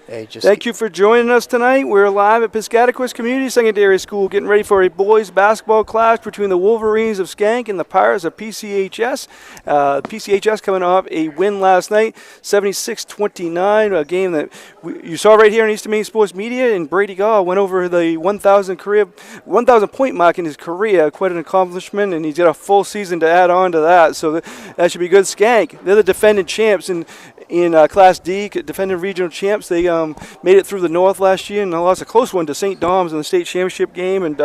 Thank you for joining us tonight. We're live at Piscataquis Community Secondary School getting ready for a boys basketball clash between the Wolverines of Schenck and the Pirates of PCHS. PCHS coming off a win last night, 76-29, a game that you saw right here on Eastern Maine Sports Media, and Brady Gaw went over the 1,000 point mark in his career. Quite an accomplishment, and he's got a full season to add on to that, so that should be good. Schenck, they're the defending champs in Class D, defending regional champs. They made it through the North last year and lost a close one to St. Dom's in the state championship game. And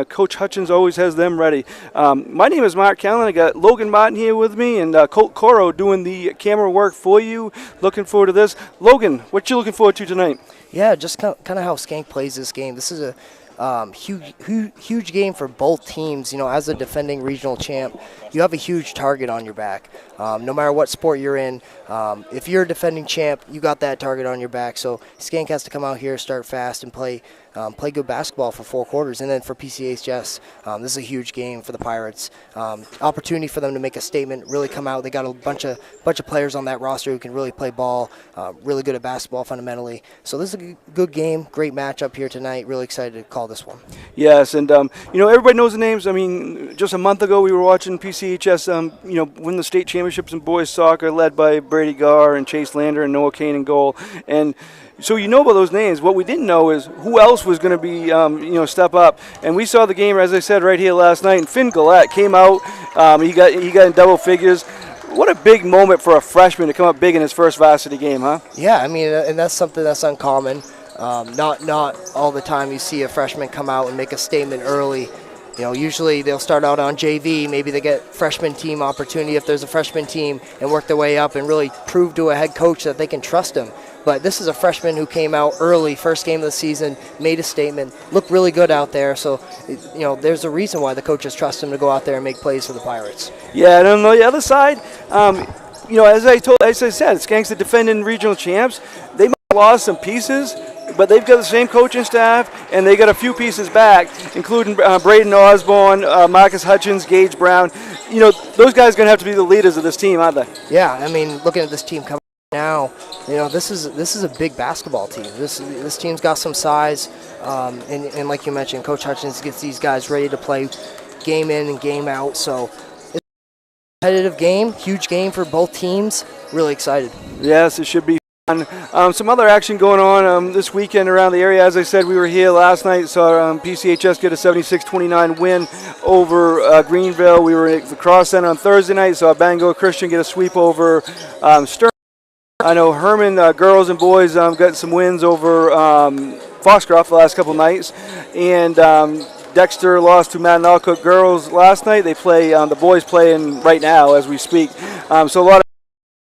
Coach Hutchins always has them ready. My name is Mark Callan. I got Logan Martin here with me and Colt Coro doing the camera work for you. Looking forward to this. Logan, what you looking forward to tonight? Yeah, just kind of how Schenck plays this game. This is a huge game for both teams. You know, as a defending regional champ, you have a huge target on your back. No matter what sport you're in, if you're a defending champ, you got that target on your back. So Schenck has to come out here, start fast, and play good basketball for 4 quarters. And then for PCHS, this is a huge game for the Pirates. Opportunity for them to make a statement, really come out. They got a bunch of players on that roster who can really play ball, really good at basketball fundamentally. So this is a good game, great matchup here tonight. Really excited to call this one. Yes, and everybody knows the names. I mean, just a month ago we were watching PCHS, win the state championships in boys soccer, led by Brady Gar and Chase Lander and Noah Kane in goal. And so you know about those names. What we didn't know is who else was going to be, step up. And we saw the game, as I said, right here last night. And Finn Gillette came out. He got in double figures. What a big moment for a freshman to come up big in his first varsity game, huh? Yeah, I mean, and that's something that's uncommon. Not all the time you see a freshman come out and make a statement early. You know, usually they'll start out on JV, maybe they get freshman team opportunity if there's a freshman team, and work their way up and really prove to a head coach that they can trust him. But this is a freshman who came out early, first game of the season, made a statement, looked really good out there. So, there's a reason why the coaches trust him to go out there and make plays for the Pirates. Yeah, and on the other side, as I said, Skenk's the defending regional champs. They might have lost some pieces, but they've got the same coaching staff, and they got a few pieces back, including Braden Osborne, Marcus Hutchins, Gage Brown. Those guys are going to have to be the leaders of this team, aren't they? Yeah, I mean, looking at this team coming now, this is a big basketball team. This team's got some size, and like you mentioned, Coach Hutchins gets these guys ready to play game in and game out. So it's a competitive game, huge game for both teams. Really excited. Yes, it should be. Some other action going on this weekend around the area. As I said, we were here last night, saw PCHS get a 76-29 win over Greenville. We were at the Cross Center on Thursday night, saw Bangor Christian get a sweep over Stern. I know Herman girls and boys got some wins over Foxcroft the last couple nights, and Dexter lost to Madden Alcock girls last night. They play, the boys playing right now as we speak. So a lot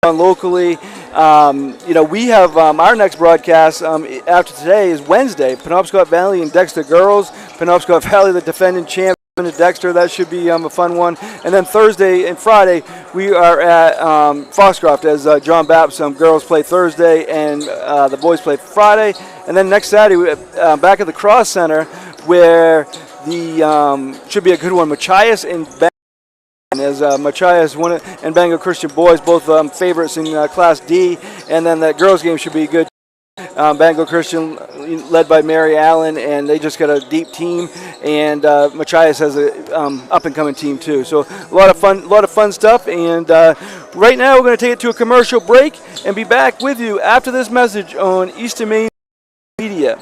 of locally. We have our next broadcast after today is Wednesday. Penobscot Valley and Dexter girls. Penobscot Valley, the defending champ, to Dexter. That should be a fun one. And then Thursday and Friday, we are at Foxcroft as John Baptist girls play Thursday and the boys play Friday. And then next Saturday, back at the Cross Center, where the should be a good one. Machias and as Machias and Bangor Christian boys, both favorites in Class D, and then that girls game should be good. Bangor Christian led by Mary Allen, and they just got a deep team, and Machias has a up-and-coming team too. So a lot of fun stuff. And right now we're going to take it to a commercial break and be back with you after this message on Eastern Maine Media.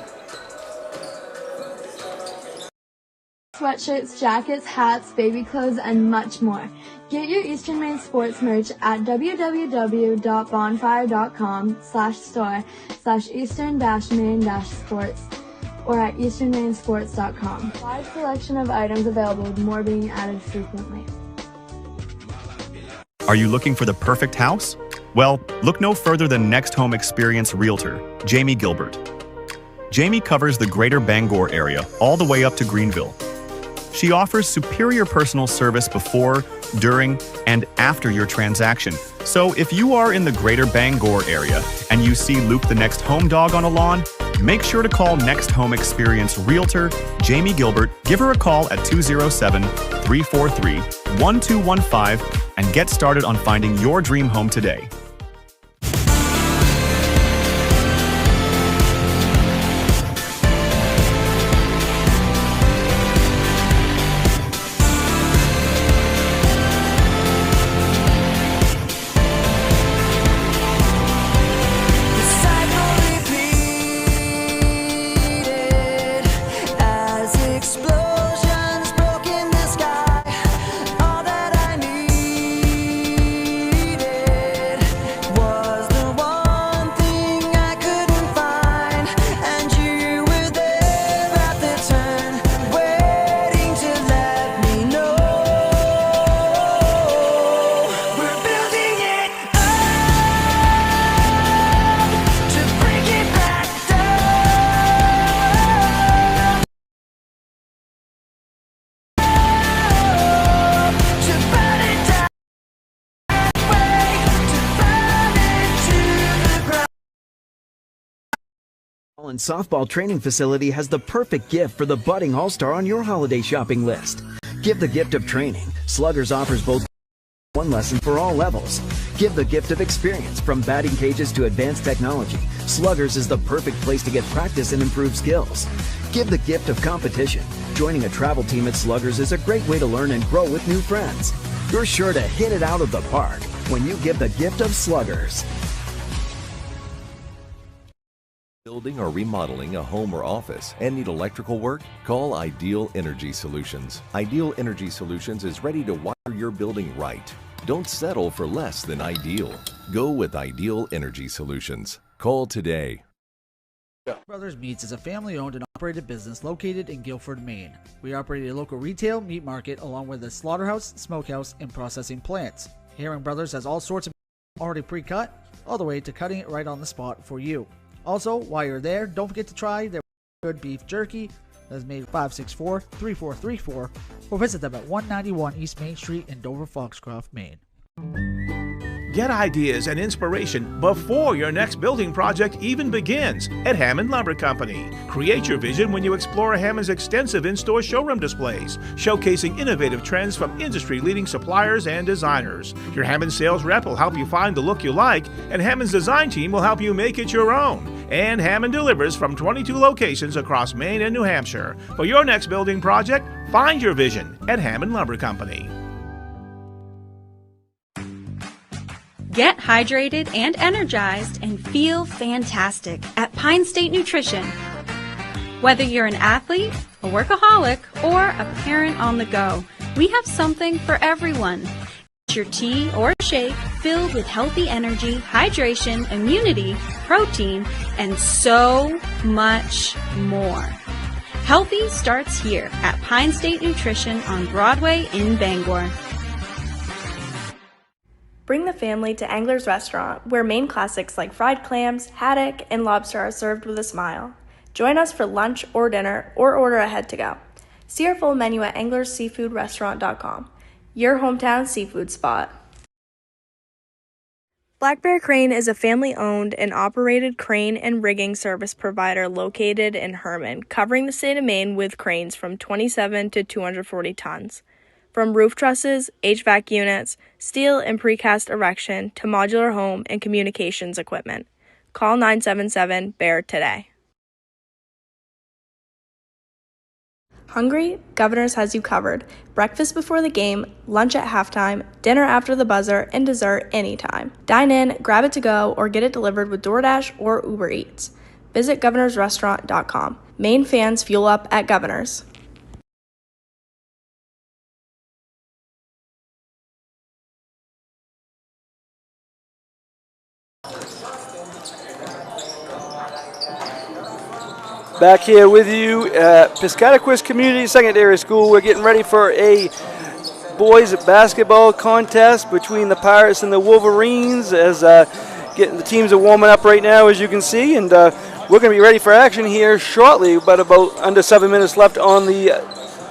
Sweatshirts, jackets, hats, baby clothes, and much more. Get your Eastern Maine sports merch at www.bonfire.com/store/eastern-maine-sports or at easternmainsports.com. Wide selection of items available, with more being added frequently. Are you looking for the perfect house? Well, look no further than Next Home Experience Realtor, Jamie Gilbert. Jamie covers the greater Bangor area all the way up to Greenville. She offers superior personal service before, during, and after your transaction. So if you are in the greater Bangor area and you see Luke the next home dog on a lawn, make sure to call Next Home Experience Realtor Jamie Gilbert. Give her a call at 207-343-1215 and get started on finding your dream home today. And softball training facility has the perfect gift for the budding all-star on your holiday shopping list. Give the gift of training. Sluggers offers both one lesson for all levels. Give the gift of experience from batting cages to advanced technology. Sluggers is the perfect place to get practice and improve skills. Give the gift of competition. Joining a travel team at Sluggers is a great way to learn and grow with new friends. You're sure to hit it out of the park when you give the gift of Sluggers. Building or remodeling a home or office and need electrical work? Call Ideal Energy Solutions. Ideal Energy Solutions is ready to wire your building right. Don't settle for less than ideal. Go with Ideal Energy Solutions. Call today. Brothers Meats is a family-owned and operated business located in Guilford, Maine. We operate a local retail meat market along with a slaughterhouse, smokehouse, and processing plants. Herring Brothers has all sorts of meat already pre-cut, all the way to cutting it right on the spot for you. Also, while you're there, don't forget to try their good beef jerky that's made 564-3434 or visit them at 191 East Main Street in Dover, Foxcroft, Maine. Get ideas and inspiration before your next building project even begins at Hammond Lumber Company. Create your vision when you explore Hammond's extensive in-store showroom displays, showcasing innovative trends from industry-leading suppliers and designers. Your Hammond sales rep will help you find the look you like, and Hammond's design team will help you make it your own. And Hammond delivers from 22 locations across Maine and New Hampshire. For your next building project, find your vision at Hammond Lumber Company. Get hydrated and energized and feel fantastic at Pine State Nutrition. Whether you're an athlete, a workaholic, or a parent on the go, we have something for everyone. Get your tea or shake filled with healthy energy, hydration, immunity, protein, and so much more. Healthy starts here at Pine State Nutrition on Broadway in Bangor. Bring the family to Angler's Restaurant, where Maine classics like fried clams, haddock, and lobster are served with a smile. Join us for lunch or dinner, or order ahead to go. See our full menu at anglersseafoodrestaurant.com, your hometown seafood spot. Black Bear Crane is a family-owned and operated crane and rigging service provider located in Herman, covering the state of Maine with cranes from 27 to 240 tons. From roof trusses, HVAC units, steel and precast erection to modular home and communications equipment. Call 977-BEAR today. Hungry? Governor's has you covered. Breakfast before the game, lunch at halftime, dinner after the buzzer, and dessert anytime. Dine in, grab it to go, or get it delivered with DoorDash or Uber Eats. Visit governorsrestaurant.com. Maine fans fuel up at Governor's. Back here with you at Piscataquis Community Secondary School. We're getting ready for a boys basketball contest between the Pirates and the Wolverines as the teams are warming up right now, as you can see, and we're going to be ready for action here shortly, but about under 7 minutes left on the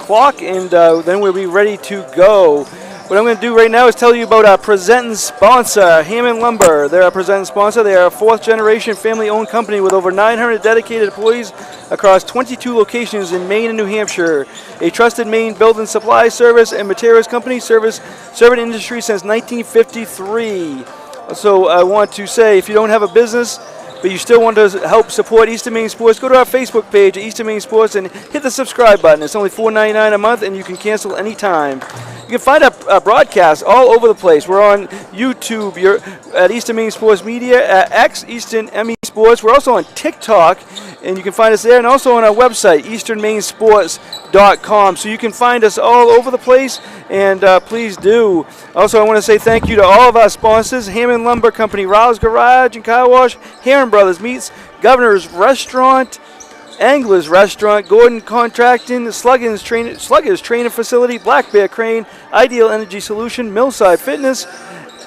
clock, and then we'll be ready to go. What I'm going to do right now is tell you about our presenting sponsor, Hammond Lumber. They're our presenting sponsor. They are a fourth-generation family-owned company with over 900 dedicated employees across 22 locations in Maine and New Hampshire. A trusted Maine building supply service and materials company serving industry since 1953. So I want to say, if you don't have a business, but you still want to help support Eastern Maine Sports, go to our Facebook page at Eastern Maine Sports and hit the subscribe button. It's only $4.99 a month, and you can cancel anytime. You can find our broadcasts all over the place. We're on YouTube. You're at Eastern Maine Sports Media, at X Eastern ME Sports. We're also on TikTok, and you can find us there, and also on our website, easternmainsports.com. So you can find us all over the place, and please do. Also, I want to say thank you to all of our sponsors: Hammond Lumber Company, Rouse Garage and Car Wash, Herring Brothers Meats, Governor's Restaurant, Angler's Restaurant, Gordon Contracting, Sluggers Training Facility, Black Bear Crane, Ideal Energy Solution, Millside Fitness,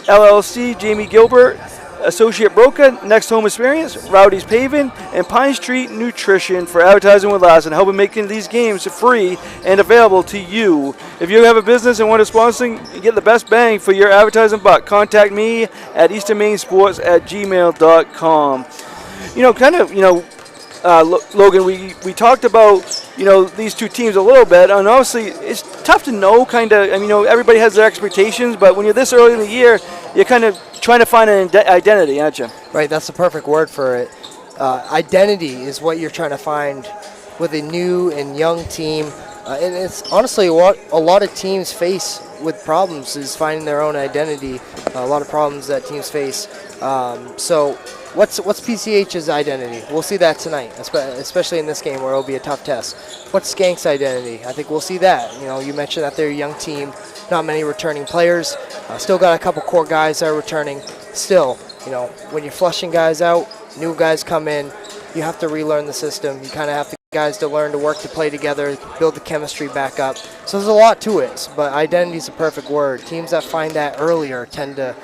LLC, Jamie Gilbert, Associate Broker, Next Home Experience, Rowdy's Paving, and Pine Street Nutrition for advertising with us and helping making these games free and available to you. If you have a business and want to sponsor and get the best bang for your advertising buck, contact me at easternmainsports@gmail.com. Logan, we talked about, these two teams a little bit, and obviously it's tough to know kind of, everybody has their expectations, but when you're this early in the year, you're kind of trying to find an identity, aren't you? Right, that's the perfect word for it. Identity is what you're trying to find with a new and young team. And it's honestly what a lot of teams face with problems is finding their own identity. A lot of problems that teams face. So what's PCH's identity? We'll see that tonight, especially in this game where it'll be a tough test. What's Schenck's identity? I think we'll see that. You mentioned that they're a young team, not many returning players. Still got a couple core guys that are returning. Still, when you're flushing guys out, new guys come in, you have to relearn the system. You kind of have to guys to learn to work to play together, build the chemistry back up. So there's a lot to it, but identity is a perfect word. Teams that find that earlier tend to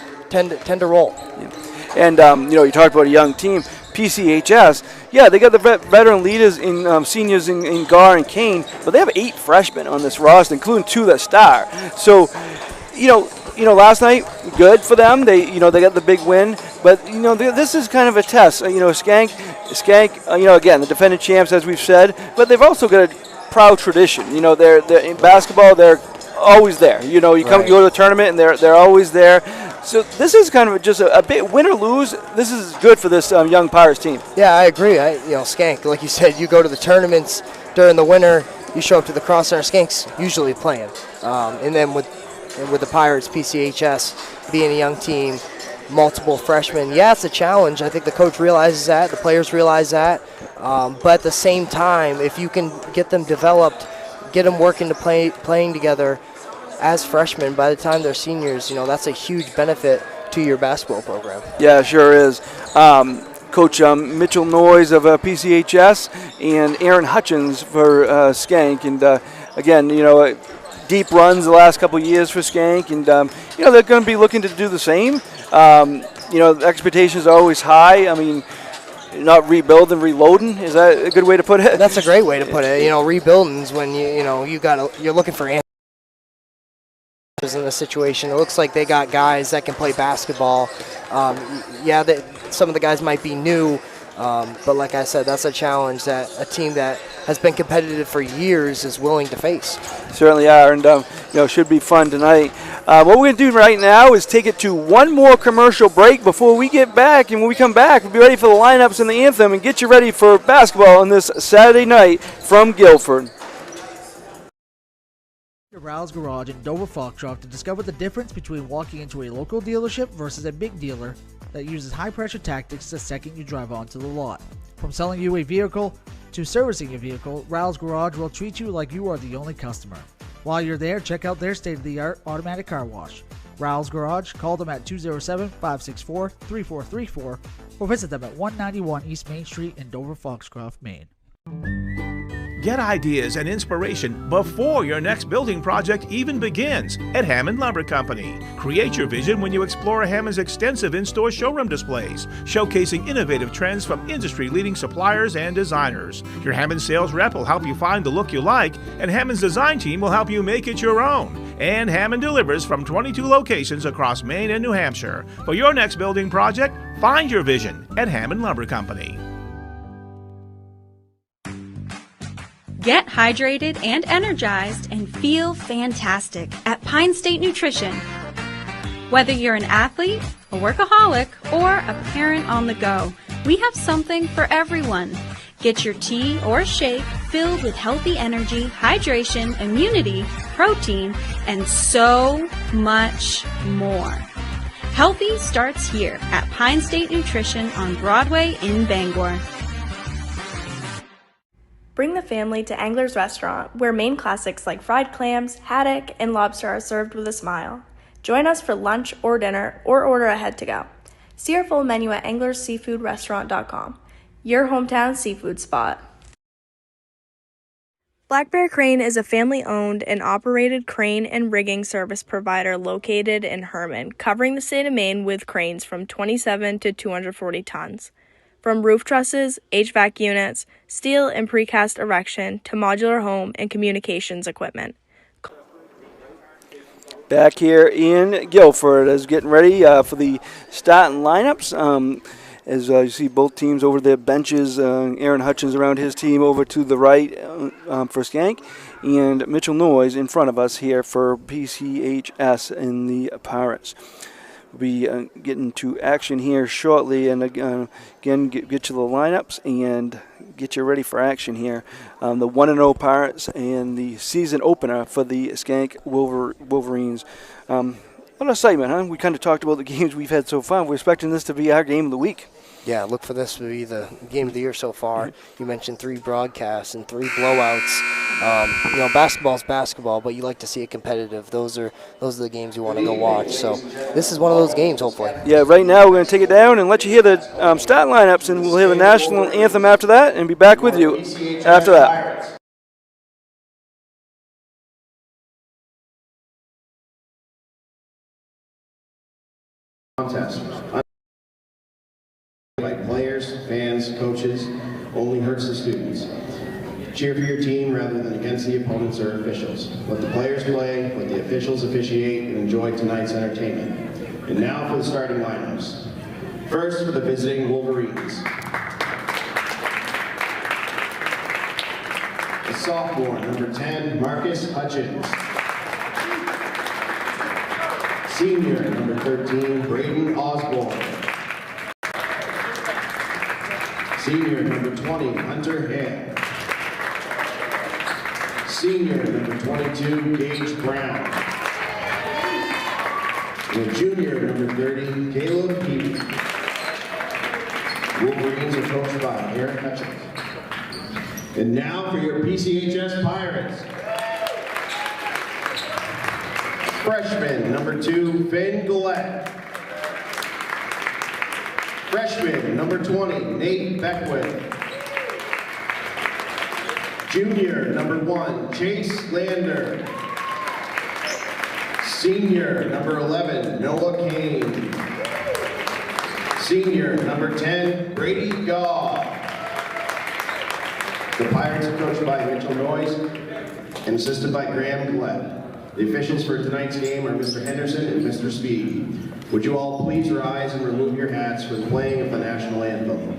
roll. Yeah. And you talked about a young team, PCHS. Yeah, they got the veteran leaders in seniors in Gar and Kane, but they have 8 freshmen on this roster, including 2 that star. So, last night good for them. They got the big win, but this is kind of a test. Schenck, again the defending champs as we've said, but they've also got a proud tradition. They're in basketball. They're always there. You go to the tournament and they're always there. So this is kind of just a bit win or lose. This is good for this young Pirates team. Yeah, I agree. Schenck, like you said, you go to the tournaments during the winter. You show up to the Cross Center. Schenck's usually playing, and then with the Pirates, PCHS being a young team, multiple freshmen. Yeah, it's a challenge. I think the coach realizes that. The players realize that. But at the same time, if you can get them developed, get them working to playing together as freshmen, by the time they're seniors, that's a huge benefit to your basketball program. Yeah, sure is. Coach Mitchell Noyes of PCHS and Aaron Hutchins for Schenck. And again, deep runs the last couple of years for Schenck, and they're going to be looking to do the same. The expectations are always high. Not rebuilding, reloading. Is that a good way to put it? That's a great way to put it. Rebuilding's when you're looking for answers in the situation. It looks like they got guys that can play basketball. Some of the guys might be new, but like I said, that's a challenge that a team that has been competitive for years is willing to face. Certainly are, and should be fun tonight. What we're going to do right now is take it to one more commercial break before we get back, and when we come back, we'll be ready for the lineups and the anthem and get you ready for basketball on this Saturday night from Guilford. Rouse Garage in Dover Foxcroft to discover the difference between walking into a local dealership versus a big dealer that uses high-pressure tactics the second you drive onto the lot. From selling you a vehicle to servicing a vehicle, Rouse Garage will treat you like you are the only customer. While you're there, check out their state-of-the-art automatic car wash. Rouse Garage, call them at 207-564-3434 or visit them at 191 East Main Street in Dover Foxcroft, Maine. Get ideas and inspiration before your next building project even begins at Hammond Lumber Company. Create your vision when you explore Hammond's extensive in-store showroom displays, showcasing innovative trends from industry-leading suppliers and designers. Your Hammond sales rep will help you find the look you like, and Hammond's design team will help you make it your own. And Hammond delivers from 22 locations across Maine and New Hampshire. For your next building project, find your vision at Hammond Lumber Company. Get hydrated and energized and feel fantastic at Pine State Nutrition. Whether you're an athlete, a workaholic, or a parent on the go, we have something for everyone. Get your tea or shake filled with healthy energy, hydration, immunity, protein, and so much more. Healthy starts here at Pine State Nutrition on Broadway in Bangor. Bring the family to Angler's Restaurant, where Maine classics like fried clams, haddock, and lobster are served with a smile. Join us for lunch or dinner, or order ahead to go. See our full menu at anglersseafoodrestaurant.com, your hometown seafood spot. Black Bear Crane is a family-owned and operated crane and rigging service provider located in Herman, covering the state of Maine with cranes from 27 to 240 tons. From roof trusses, HVAC units, steel and precast erection to modular home and communications equipment. Back here in Guilford is getting ready for the starting lineups. as you see both teams over their benches. Aaron Hutchins around his team over to the right for Schenck, and Mitchell Noyes in front of us here for PCHS in the Pirates. We'll be getting to action here shortly, and again, get you the lineups and get you ready for action here. The 1-0 Pirates and the season opener for the Schenck Wolverines. A lot of excitement, huh? We kind of talked about the games we've had so far. We're expecting this to be our game of the week. Yeah, look for this to be the game of the year so far. You mentioned 3 broadcasts and 3 blowouts. Basketball's basketball, but you like to see it competitive. Those are the games you want to go watch. So this is one of those games, hopefully. Yeah, right now we're going to take it down and let you hear the start lineups, and we'll hear the national anthem after that, and be back with you after that. Contest. Like players, fans, coaches, only hurts the students. Cheer for your team rather than against the opponents or officials. Let the players play, let the officials officiate, and enjoy tonight's entertainment. And now for the starting lineups. First for the visiting Wolverines. The sophomore, number 10, Marcus Hutchins. Senior, number 13, Braden Osborne. Senior, number 20, Hunter Hale. Senior, number 22, Gage Brown. And junior, number 30, Caleb Peavy. Wolverines are coached by Eric Hutchins. And now for your PCHS Pirates. Freshman, number 2, Finn Gillette. Freshman, number 20, Nate Beckwith. Junior, number 1, Chase Lander. Senior, number 11, Noah Kane. Senior, number 10, Brady Gaw. The Pirates are coached by Mitchell Noyes and assisted by Graham Gillette. The officials for tonight's game are Mr. Henderson and Mr. Speed. Would you all please rise and remove your hats for the playing of the national anthem?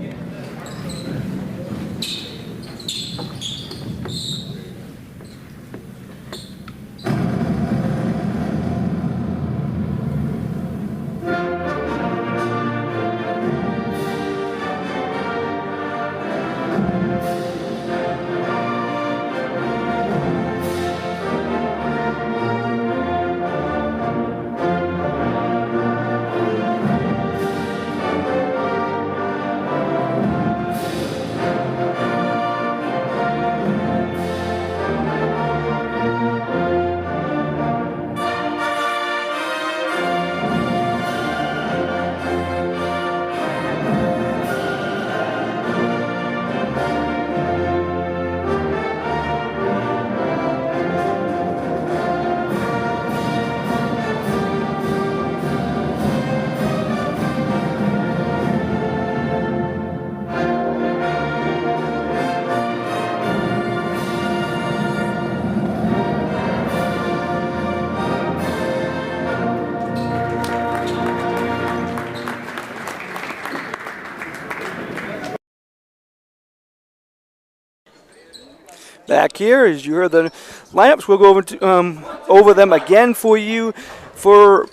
Back here, as you heard the lineups, we'll go over them again for you. For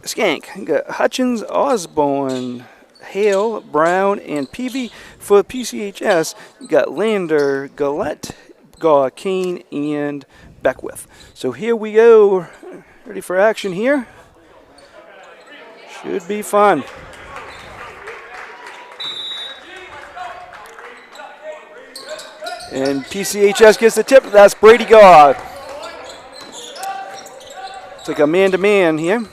Schenck, you got Hutchins, Osborne, Hale, Brown, and Peavy. For PCHS, you got Lander, Gillette, Gaw, Kane, and Beckwith. So here we go. Ready for action here? Should be fun. And PCHS gets the tip. That's Brady Gaw. It's like a man-to-man here.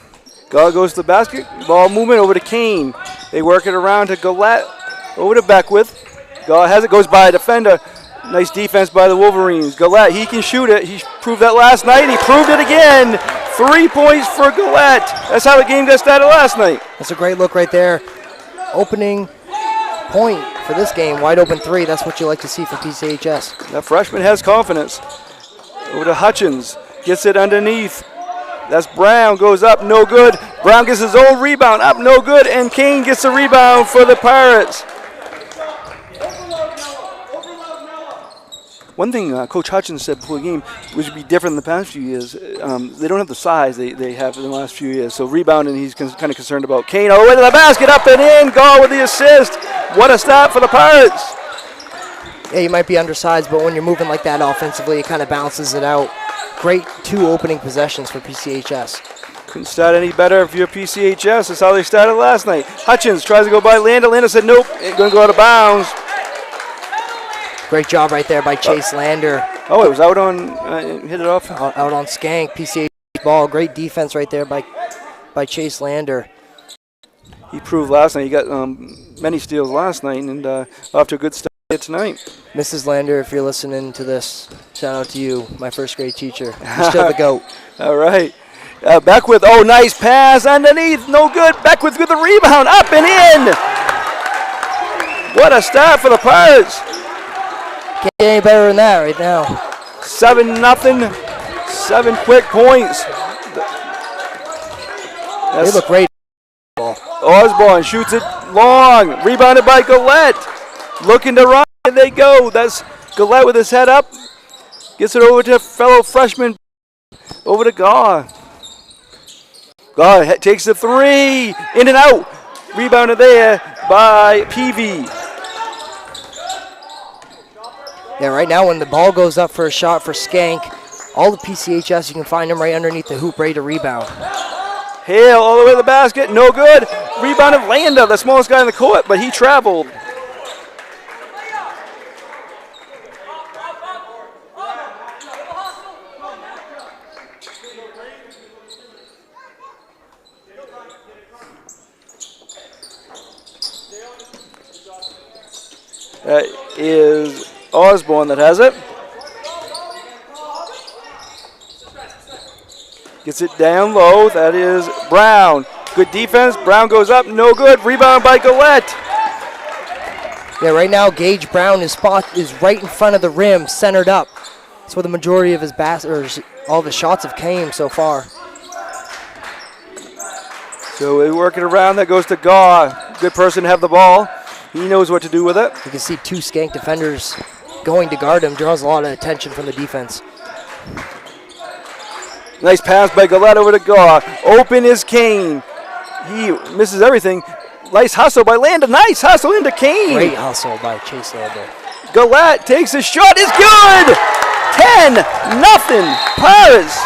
Gaw goes to the basket. Ball movement over to Kane. They work it around to Gillette. Over to Beckwith. Gaw has it. Goes by a defender. Nice defense by the Wolverines. Gillette, he can shoot it. He proved that last night, and he proved it again. 3 points for Gillette. That's how the game got started last night. That's a great look right there. Opening point for this game, wide open 3. That's what you like to see from PCHS. That freshman has confidence. Over to Hutchins. Gets it underneath. That's Brown, goes up, no good. Brown gets his own rebound, up, no good, and Kane gets the rebound for the Pirates. One thing Coach Hutchins said before the game, which would be different in the past few years, they don't have the size they have in the last few years. So rebounding, he's kind of concerned about. Kane all the way to the basket, up and in, goal with the assist. What a start for the Pirates. Yeah, you might be undersized, but when you're moving like that offensively, it kind of balances it out. Great 2 opening possessions for PCHS. Couldn't start any better if you're PCHS. That's how they started last night. Hutchins tries to go by Landa. Landa said nope, ain't going to go out of bounds. Great job right there by Chase Lander. Oh, it was out on, hit it off. Out on Schenck, PCHS ball. Great defense right there by Chase Lander. He proved last night. He got many steals last night and off to a good start here tonight. Mrs. Lander, if you're listening to this, shout out to you, my first grade teacher. You're still the GOAT. All right. Beckwith, oh, nice pass underneath, no good. Beckwith with the rebound, up and in. What a start for the Pirates. Can't get any better than that right now. 7-0, 7 quick points. They look great. Osborne shoots it long, rebounded by Gillette. Looking to run, and they go. That's Gillette with his head up. Gets it over to fellow freshman, over to Gaw. Gaw takes the 3, in and out. Rebounded there by Peavy. Yeah, right now when the ball goes up for a shot for Schenck, all the PCHS, you can find them right underneath the hoop, ready to rebound. Hale all the way to the basket, no good. Rebound of Landa, the smallest guy in the court, but he traveled. That is Osborne that has it. Gets it down low. That is Brown. Good defense. Brown goes up. No good. Rebound by Gillette. Yeah, right now Gage Brown, his spot is right in front of the rim, centered up. That's where the majority of his all of his shots have came so far. So they work it around. That goes to Gaw. Good person to have the ball. He knows what to do with it. You can see 2 Schenck defenders going to guard him. Draws a lot of attention from the defense. Nice pass by Gillette over to Gaw. Open is Kane. He misses everything. Nice hustle by Landa. Nice hustle into Kane. Great hustle by Chase Landa. Gillette takes a shot. Is good. 10-0 Pirates.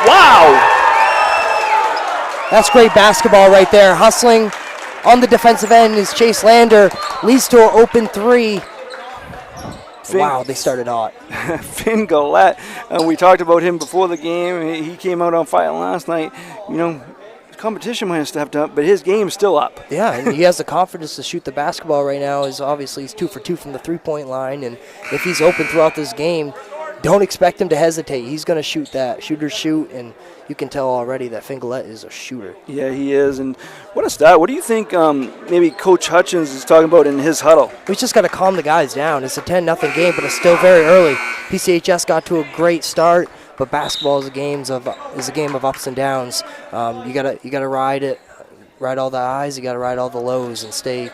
Wow. That's great basketball right there. Hustling on the defensive end is Chase Lander. Leads to an open 3. Wow, they started hot. Finn Gillette, we talked about him before the game. He came out on fire last night. You know, competition might have stepped up, but his game's still up. Yeah, and he has the confidence to shoot the basketball right now. He's 2 for 2 from the 3-point line, and if he's open throughout this game, don't expect him to hesitate. He's going to shoot that. Shooters shoot, and you can tell already that Finn Gillette is a shooter. Yeah, he is, and what a start. What do you think maybe Coach Hutchins is talking about in his huddle? We've just got to calm the guys down. It's a 10-0 game, but it's still very early. PCHS got to a great start, but basketball is a game of ups and downs. You gotta ride it, ride all the highs. You gotta ride all the lows, and stay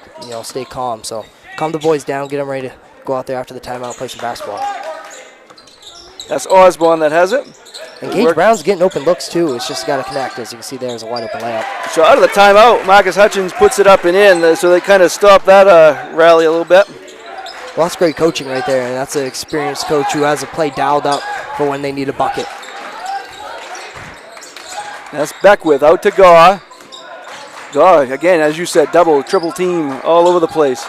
calm. So calm the boys down, get them ready to go out there after the timeout, play some basketball. That's Osborne that has it. And Gage Brown's getting open looks too. It's just got to connect. As you can see, there's a wide open layup. So out of the timeout, Marcus Hutchins puts it up and in. So they kind of stop that rally a little bit. Well, that's great coaching right there, and that's an experienced coach who has a play dialed up for when they need a bucket. That's Beckwith out to Gaw. Gaw, again, as you said, double, triple team all over the place.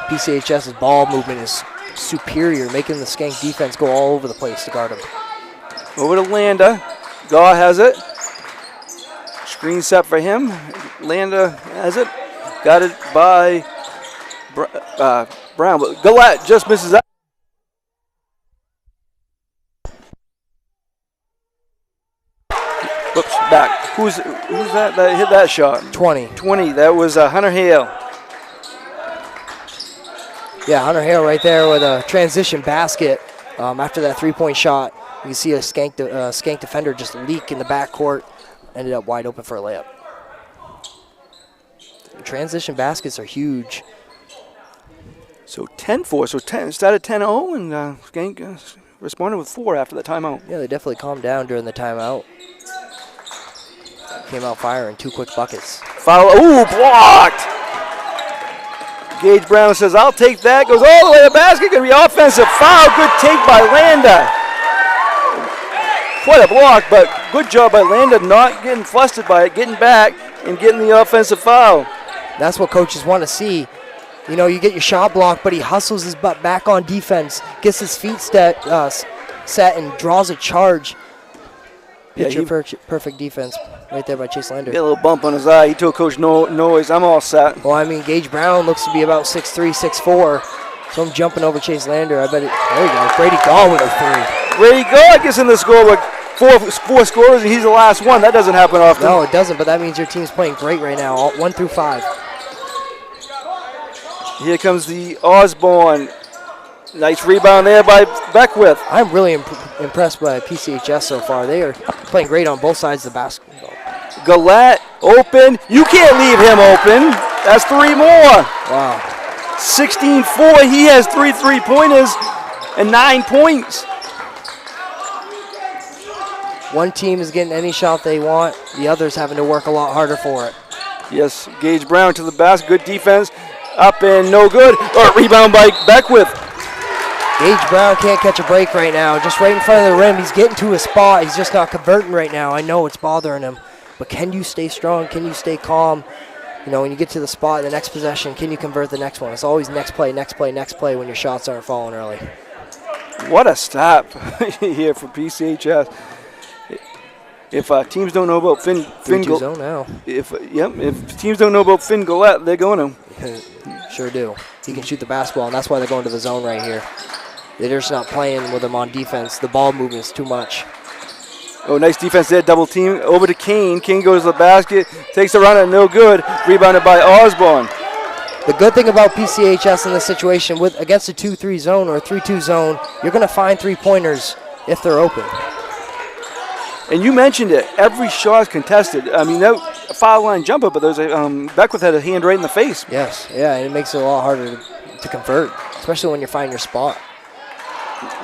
PCHS's ball movement is superior, making the Schenck defense go all over the place to guard him. Over to Landa. Gaw has it. Screen set for him. Landa has it. Got it by Brown. But Gillette just misses out. Whoops, back. Who's that hit that shot? 20. That was Hunter Hale. Yeah, Hunter Hale right there with a transition basket after that 3-point shot. You can see a Schenck defender just leak in the backcourt, ended up wide open for a layup. Transition baskets are huge. So 10-4, so 10, started 10-0, and Schenck responded with 4 after the timeout. Yeah, they definitely calmed down during the timeout. Came out firing 2 quick buckets. Foul, ooh, blocked! Gage Brown says, I'll take that, goes all the way to the basket, gonna be offensive foul, good take by Landa. Quite a block, but good job by Landa not getting flustered by it, getting back and getting the offensive foul. That's what coaches want to see. You know, you get your shot blocked, but he hustles his butt back on defense, gets his feet set and draws a charge. Picture perfect defense right there by Chase Lander. Get a little bump on his eye. He told Coach Noise, I'm all set. Well, I mean, Gage Brown looks to be about 6'3", 6'4", so I'm jumping over Chase Lander. I bet it. There you go. Brady Gall with a 3. Brady Gall gets in the score with four scorers, and he's the last one. That doesn't happen often. No, it doesn't, but that means your team's playing great right now, all 1 through 5. Here comes the Osborne. Nice rebound there by Beckwith. I'm really impressed by PCHS so far. They are playing great on both sides of the basketball. Gillette open. You can't leave him open. That's 3 more. Wow. 16-4. He has 3 3-pointers and 9 points. One team is getting any shot they want. The other's having to work a lot harder for it. Yes, Gage Brown to the basket. Good defense. Up and no good. Rebound by Beckwith. Gage Brown can't catch a break right now. Just right in front of the rim. He's getting to a spot. He's just not converting right now. I know it's bothering him. But can you stay strong? Can you stay calm? You know, when you get to the spot, the next possession, can you convert the next one? It's always next play, next play, next play when your shots aren't falling early. What a stop here for PCHS. If teams don't know about Finn zone now. If teams don't know about Finn Gillette, they're going to. Sure do. He can shoot the basketball, and that's why they're going to the zone right here. They're just not playing with him on defense. The ball movement is too much. Oh, nice defense there. Double team over to Kane. Kane goes to the basket, takes a run at no good. Rebounded by Osborne. The good thing about PCHS in this situation, with against a 2-3 zone or a 3-2 zone, you're going to find 3-pointers if they're open. And you mentioned it. Every shot is contested. I mean, that foul line jumper, but there's a Beckwith had a hand right in the face. Yes, yeah, and it makes it a lot harder to convert, especially when you're finding your spot.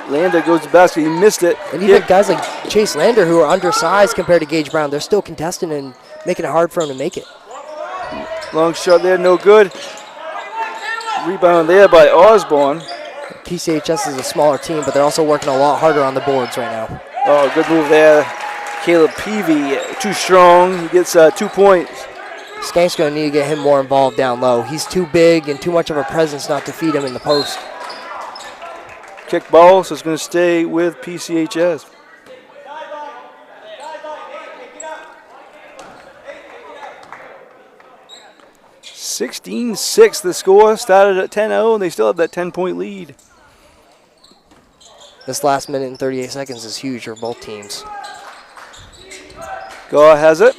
Landa goes to the basket. He missed it. And even guys like Chase Lander, who are undersized compared to Gage Brown, they're still contesting and making it hard for him to make it. Long shot there, no good. Rebound there by Osborne. PCHS is a smaller team, but they're also working a lot harder on the boards right now. Oh, good move there. Caleb Peavy, too strong. He gets 2 points. Skanks going to need to get him more involved down low. He's too big and too much of a presence not to feed him in the post. Kick ball, so it's going to stay with PCHS. (16-6) the score. Started at 10-0, and they still have that 10-point lead. This last minute and 38 seconds is huge for both teams. Gaw has it.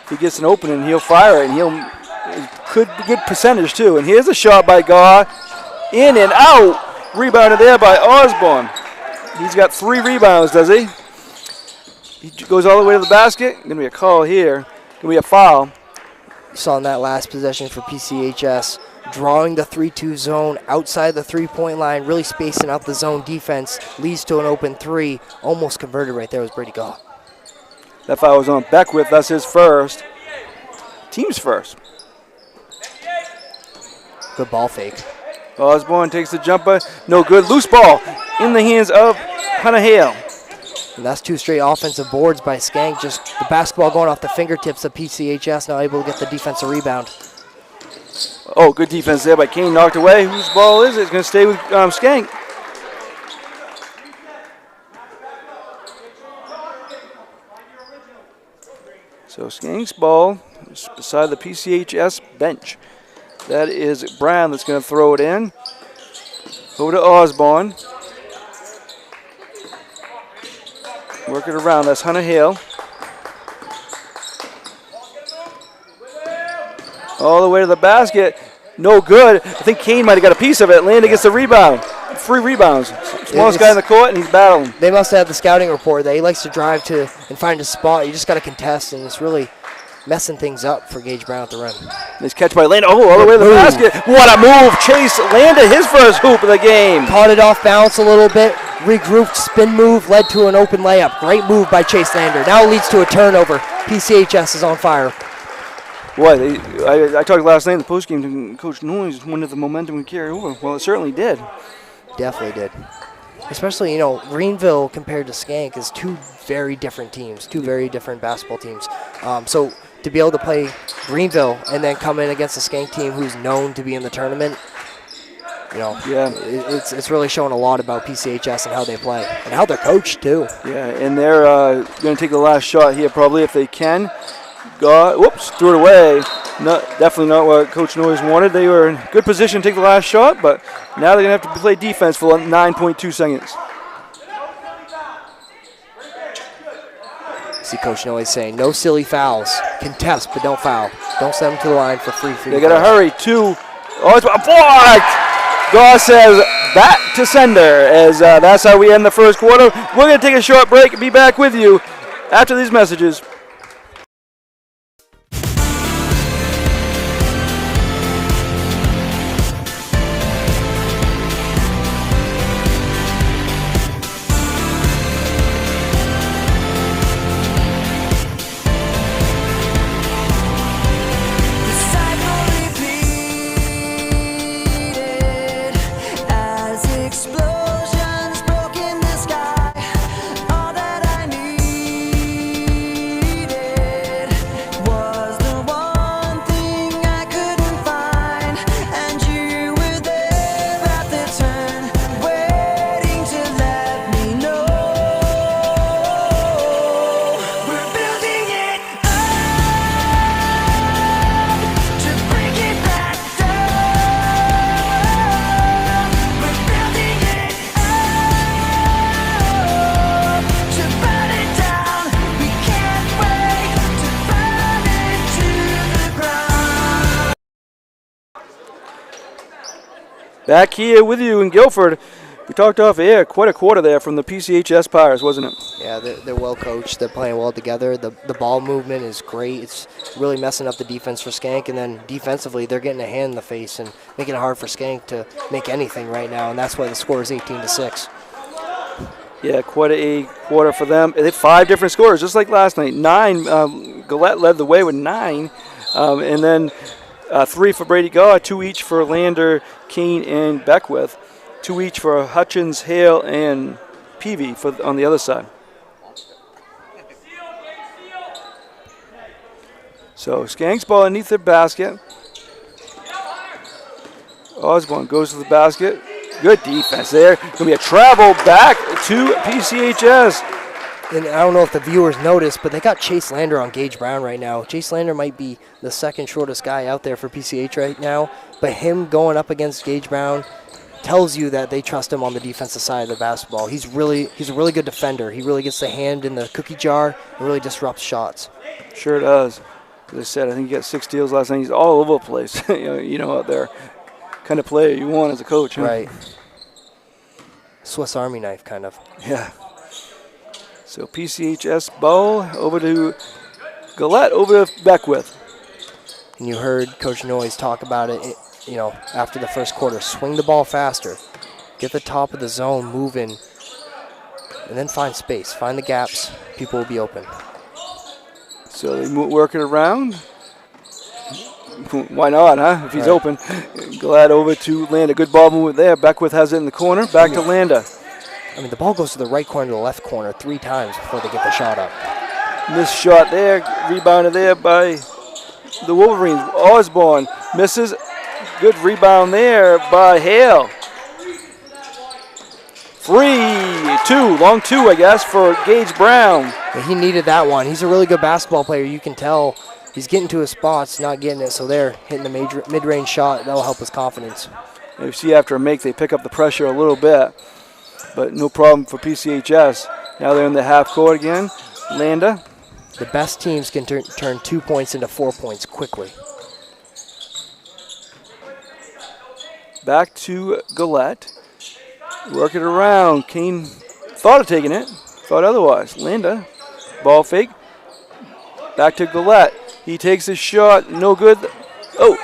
He gets an opening, he'll fire it, and good percentage too. And here's a shot by Gaw. In and out. Rebounded there by Osborne. He's got 3 rebounds, does he? He goes all the way to the basket. Going to be a call here. Going to be a foul. You saw in that last possession for PCHS, drawing the 3-2 zone outside the 3-point line, really spacing out the zone defense, leads to an open 3. Almost converted right there was Brady Gaw. That foul was on Beckwith. That's his first. Team's first. Good ball fake. Osborne takes the jumper. No good. Loose ball in the hands of Hunter Hale. And that's 2 straight offensive boards by Schenck. Just the basketball going off the fingertips of PCHS, now able to get the defensive rebound. Oh, good defense there by Kane. Knocked away. Whose ball is it? It's going to stay with Schenck. So Skanks' ball is beside the PCHS bench. That is Brown that's going to throw it in. Over to Osborne. Work it around. That's Hunter Hale. All the way to the basket. No good. I think Kane might have got a piece of it. Landa gets the rebound. free rebounds. Smallest guy in the court, and he's battling. They must have the scouting report that he likes to drive to and find a spot. You just got to contest, and it's really messing things up for Gage Brown at the rim. Nice catch by Landa. Oh, all the way to the basket. What a move. Chase Landa, his first hoop of the game. Caught it off balance a little bit. Regrouped, spin move, led to an open layup. Great move by Chase Lander. Now it leads to a turnover. PCHS is on fire. What? I talked last night in the postgame to Coach Noyes, when did the momentum carry over? Well, it certainly did. Definitely did. Especially, Greenville compared to Schenck is two very different teams, two very different basketball teams. So to be able to play Greenville and then come in against a Schenck team who's known to be in the tournament, it's really showing a lot about PCHS and how they play and how they're coached too. Yeah, and they're going to take the last shot here probably if they can. Threw it away. Definitely not what Coach Noyes wanted. They were in good position to take the last shot, but now they're going to have to play defense for 9.2 seconds. See Coach Noyes saying, no silly fouls. Contest, but don't foul. Don't send them to the line for free. They got to hurry. It's blocked. Goss says back to sender, as that's how we end the first quarter. We're going to take a short break and be back with you after these messages. Back here with you in Guilford. We talked off air, quite a quarter there from the PCHS Pirates, wasn't it? Yeah, they're well coached. They're playing well together. The ball movement is great. It's really messing up the defense for Schenck. And then defensively, they're getting a hand in the face and making it hard for Schenck to make anything right now. And that's why the score is 18-6. Yeah, quite a quarter for them. They had 5 different scores, just like last night. 9, Gillette led the way with 9. And then 3 for Brady Gaw, 2 each for Lander, Kane, and Beckwith. 2 each for Hutchins, Hale, and Peavy on the other side. So Skanks ball underneath their basket. Osborne goes to the basket. Good defense there. Going to be a travel back to PCHS. And I don't know if the viewers noticed, but they got Chase Lander on Gage Brown right now. Chase Lander might be the second shortest guy out there for PCH right now, but him going up against Gage Brown tells you that they trust him on the defensive side of the basketball. He's a really good defender. He really gets the hand in the cookie jar and really disrupts shots. Sure does. As I said, I think he got 6 steals last night. He's all over the place. you know out there, kind of player you want as a coach. Huh? Right. Swiss Army knife, kind of. Yeah. So PCHS ball over to Gillette, over to Beckwith. And you heard Coach Noyes talk about it, after the first quarter. Swing the ball faster. Get the top of the zone moving. And then find space. Find the gaps. People will be open. So they work it around. Why not, huh? If he's open. Glad over to Landa. Good ball movement there. Beckwith has it in the corner. Back to Landa. The ball goes to the right corner to the left corner 3 times before they get the shot up. Missed shot there. Rebounded there by the Wolverines. Osborne misses. Good rebound there by Hale. 3-2. Long 2, I guess, for Gage Brown. And he needed that one. He's a really good basketball player. You can tell he's getting to his spots, not getting it. So they're hitting the mid-range shot. That'll help his confidence. You see after a make, they pick up the pressure a little bit. But no problem for PCHS. Now they're in the half court again. Landa. The best teams can turn 2 points into 4 points quickly. Back to Gillette. Work it around. Kane thought of taking it. Thought otherwise. Landa. Ball fake. Back to Gillette. He takes his shot. No good. Oh.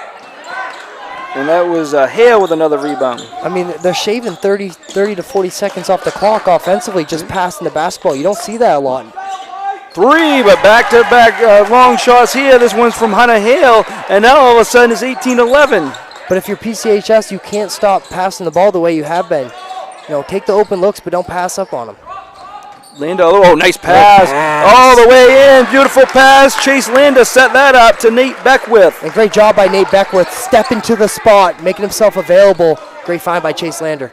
And that was Hale with another rebound. I mean, they're shaving 30 to 40 seconds off the clock offensively, just passing the basketball. You don't see that a lot. 3, but back-to-back long shots here. This one's from Hunter Hale, and now all of a sudden it's 18-11. But if you're PCHS, you can't stop passing the ball the way you have been. You know, take the open looks, but don't pass up on them. Landa, oh, nice pass. All the way in. Beautiful pass. Chase Landa set that up to Nate Beckwith. And great job by Nate Beckwith, stepping to the spot, making himself available. Great find by Chase Lander.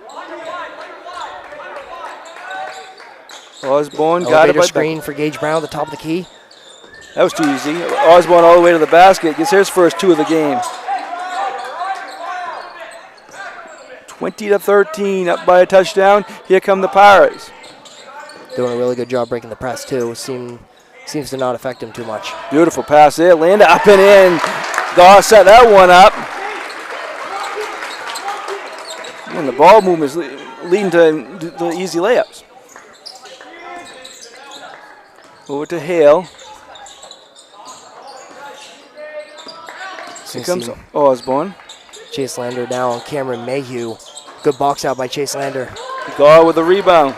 Osborne got it by screen for Gage Brown at the top of the key. That was too easy. Osborne all the way to the basket. Gets his first 2 of the game. 20-13, up by a touchdown. Here come the Pirates. Doing a really good job breaking the press, too. Seems to not affect him too much. Beautiful pass there. Landa up and in. Goss set that one up. And the ball movement is leading to the easy layups. Over to Hale. Here comes Osborne. Chase Lander now on Cameron Mayhew. Good box out by Chase Lander. Gaw with the rebound.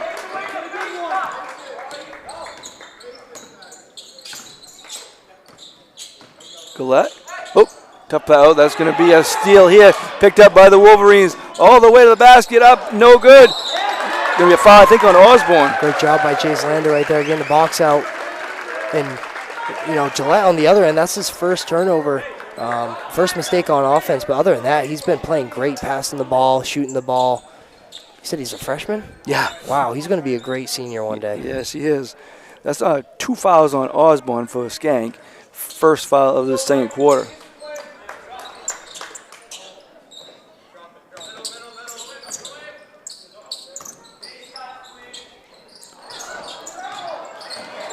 Gillette. Oh, tough foul. That's going to be a steal here. Picked up by the Wolverines. All the way to the basket. Up. No good. Going to be a foul, I think, on Osborne. Great job by Chase Lander right there, getting the box out. And, you know, Gillette on the other end, that's his first turnover. First mistake on offense, but other than that, he's been playing great, passing the ball, shooting the ball. You said he's a freshman? Yeah. Wow, he's going to be a great senior one day. Yes, he is. That's 2 fouls on Osborne for Schenck. First foul of the second quarter.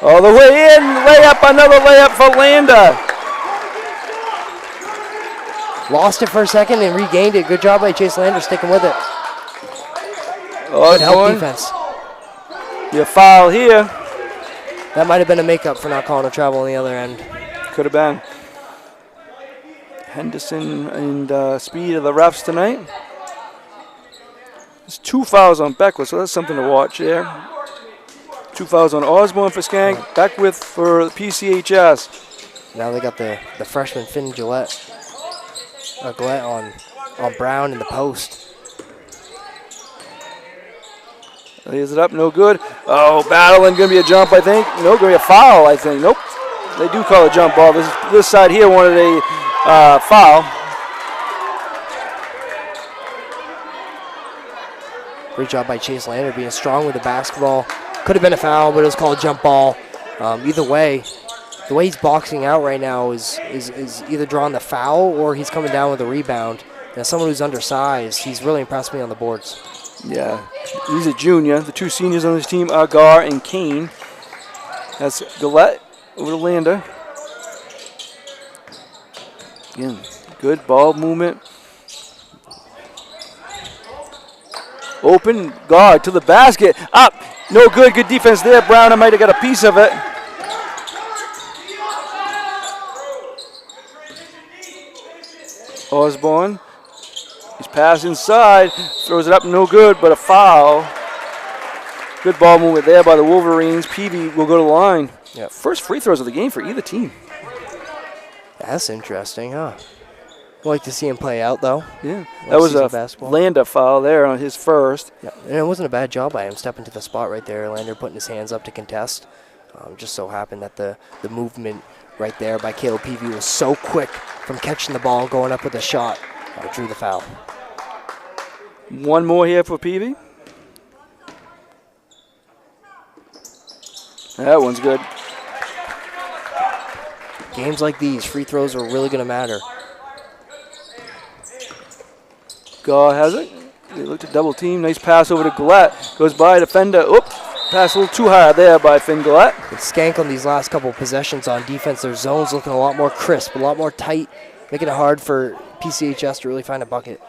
All the way in, layup, another layup for Landa. Lost it for a second and regained it. Good job by Chase Lander sticking with it. Good help defense. Your foul here. That might have been a makeup for not calling a travel on the other end. Could have been. Henderson and Speed of the refs tonight. There's 2 fouls on Beckwith, so that's something to watch there. 2 fouls on Osborne for Schenck, Beckwith for PCHS. Now they got the freshman Finn Gillette on Brown in the post. Lays it up, no good. Oh, battling, going to be a jump, I think. No, going to be a foul, I think. Nope. They do call a jump ball. This side here wanted a foul. Great job by Chase Lander being strong with the basketball. Could have been a foul, but it was called a jump ball. Either way, the way he's boxing out right now is either drawing the foul or he's coming down with a rebound. And as someone who's undersized, he's really impressed me on the boards. Yeah, he's a junior. The 2 seniors on his team are Gar and Kane. That's Gillette over to Landa. Again, good ball movement. Open, guard to the basket. Up, no good. Good defense there. Brown, I might have got a piece of it. Osborne. He's passed inside. Throws it up, no good, but a foul. Good ball movement there by the Wolverines. Peavy will go to the line. Yeah, first free throws of the game for either team. That's interesting, huh? I'd like to see him play out, though. Yeah, that was a Landa foul there on his first. Yeah, and it wasn't a bad job by him stepping to the spot right there. Lander putting his hands up to contest. Just so happened that the movement right there by Caleb Peavy was so quick from catching the ball, going up with a shot. Drew the foul. One more here for Peavy. That one's good. Games like these, free throws are really going to matter. Gaw has it. They looked at double team. Nice pass over to Gillette. Goes by defender. Oop. Pass a little too high there by Finn Gillette. Schenck on these last couple of possessions on defense. Their zone's looking a lot more crisp, a lot more tight, making it hard for PCHS to really find a bucket.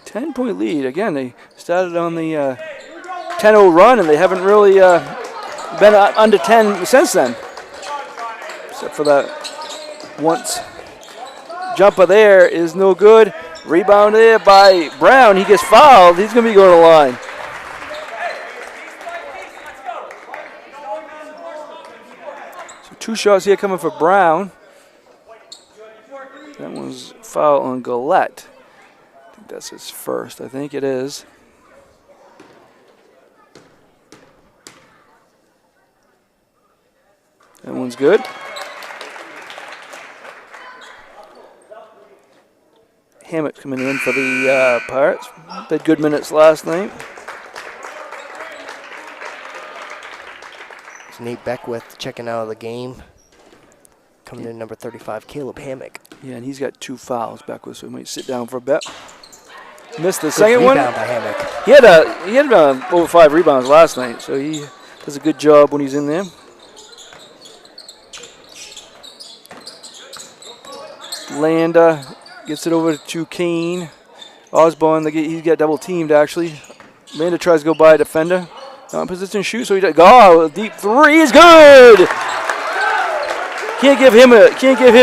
10-point lead. Again, they started on the 10-0 run, and they haven't really been under 10 since then. Except for that once. Jumper there is no good. Rebound there by Brown. He gets fouled. He's going to be going to the line. So 2 shots here coming for Brown. That one's foul on Gillette. I think that's his first. I think it is. That one's good. Hammett coming in for the Pirates. They had good minutes last night. It's Nate Beckwith checking out of the game. Coming in number 35, Caleb Hammock. Yeah, and he's got 2 fouls, Beckwith, so he might sit down for a bit. Missed the second one. Rebound by Hammock. He had over 5 rebounds last night, so he does a good job when he's in there. Landa gets it over to Kane. Osborne, he got double teamed actually. Landa tries to go by a defender. Not in position to shoot, so he does. Oh, deep 3 is good. Can't give him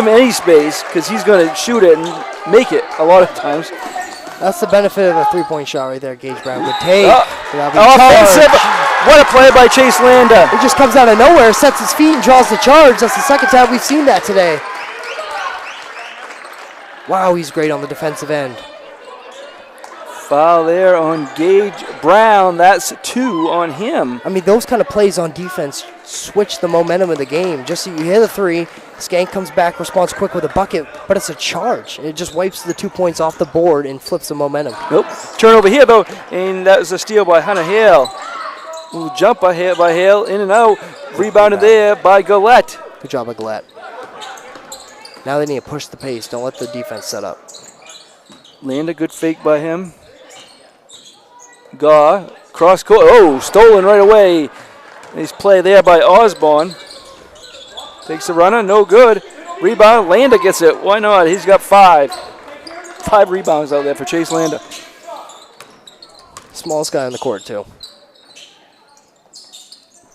any space because he's going to shoot it and make it a lot of times. That's the benefit of a 3-point shot right there. Gage Brown would take. Offensive. What a play by Chase Landa. He just comes out of nowhere, sets his feet, and draws the charge. That's the second time we've seen that today. Wow, he's great on the defensive end. Foul there on Gage Brown. That's 2 on him. I mean, those kind of plays on defense switch the momentum of the game. Just so you hit a 3, Schenck comes back, responds quick with a bucket, but it's a charge. It just wipes the 2 points off the board and flips the momentum. Nope. Turnover here, though, and that was a steal by Hunter Hale. Ooh, jumper here by Hale, in and out. Rebounded there by Gillette. Good job by Gillette. Now they need to push the pace. Don't let the defense set up. Land a good fake by him. Gaw, cross court. Oh, stolen right away. Nice play there by Osborne. Takes the runner, no good. Rebound, Landa gets it. Why not? He's got 5. 5 rebounds out there for Chase Landa. Smallest guy on the court, too.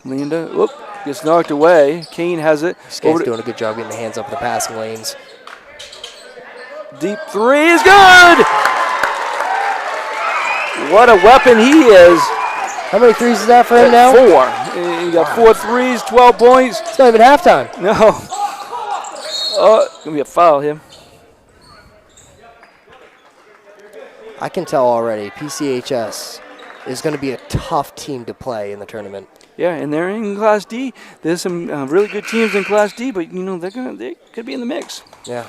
Landa, whoop, gets knocked away. Kane has it. Scan's doing a good job getting the hands up in the passing lanes. Deep 3 is good! What a weapon he is. How many threes is that for him now? 4. He got 4 threes, 12 points. It's not even halftime. No. Gonna be a foul here. I can tell already, PCHS is going to be a tough team to play in the tournament. Yeah, and they're in Class D. There's some really good teams in Class D, but you know they could be in the mix. Yeah.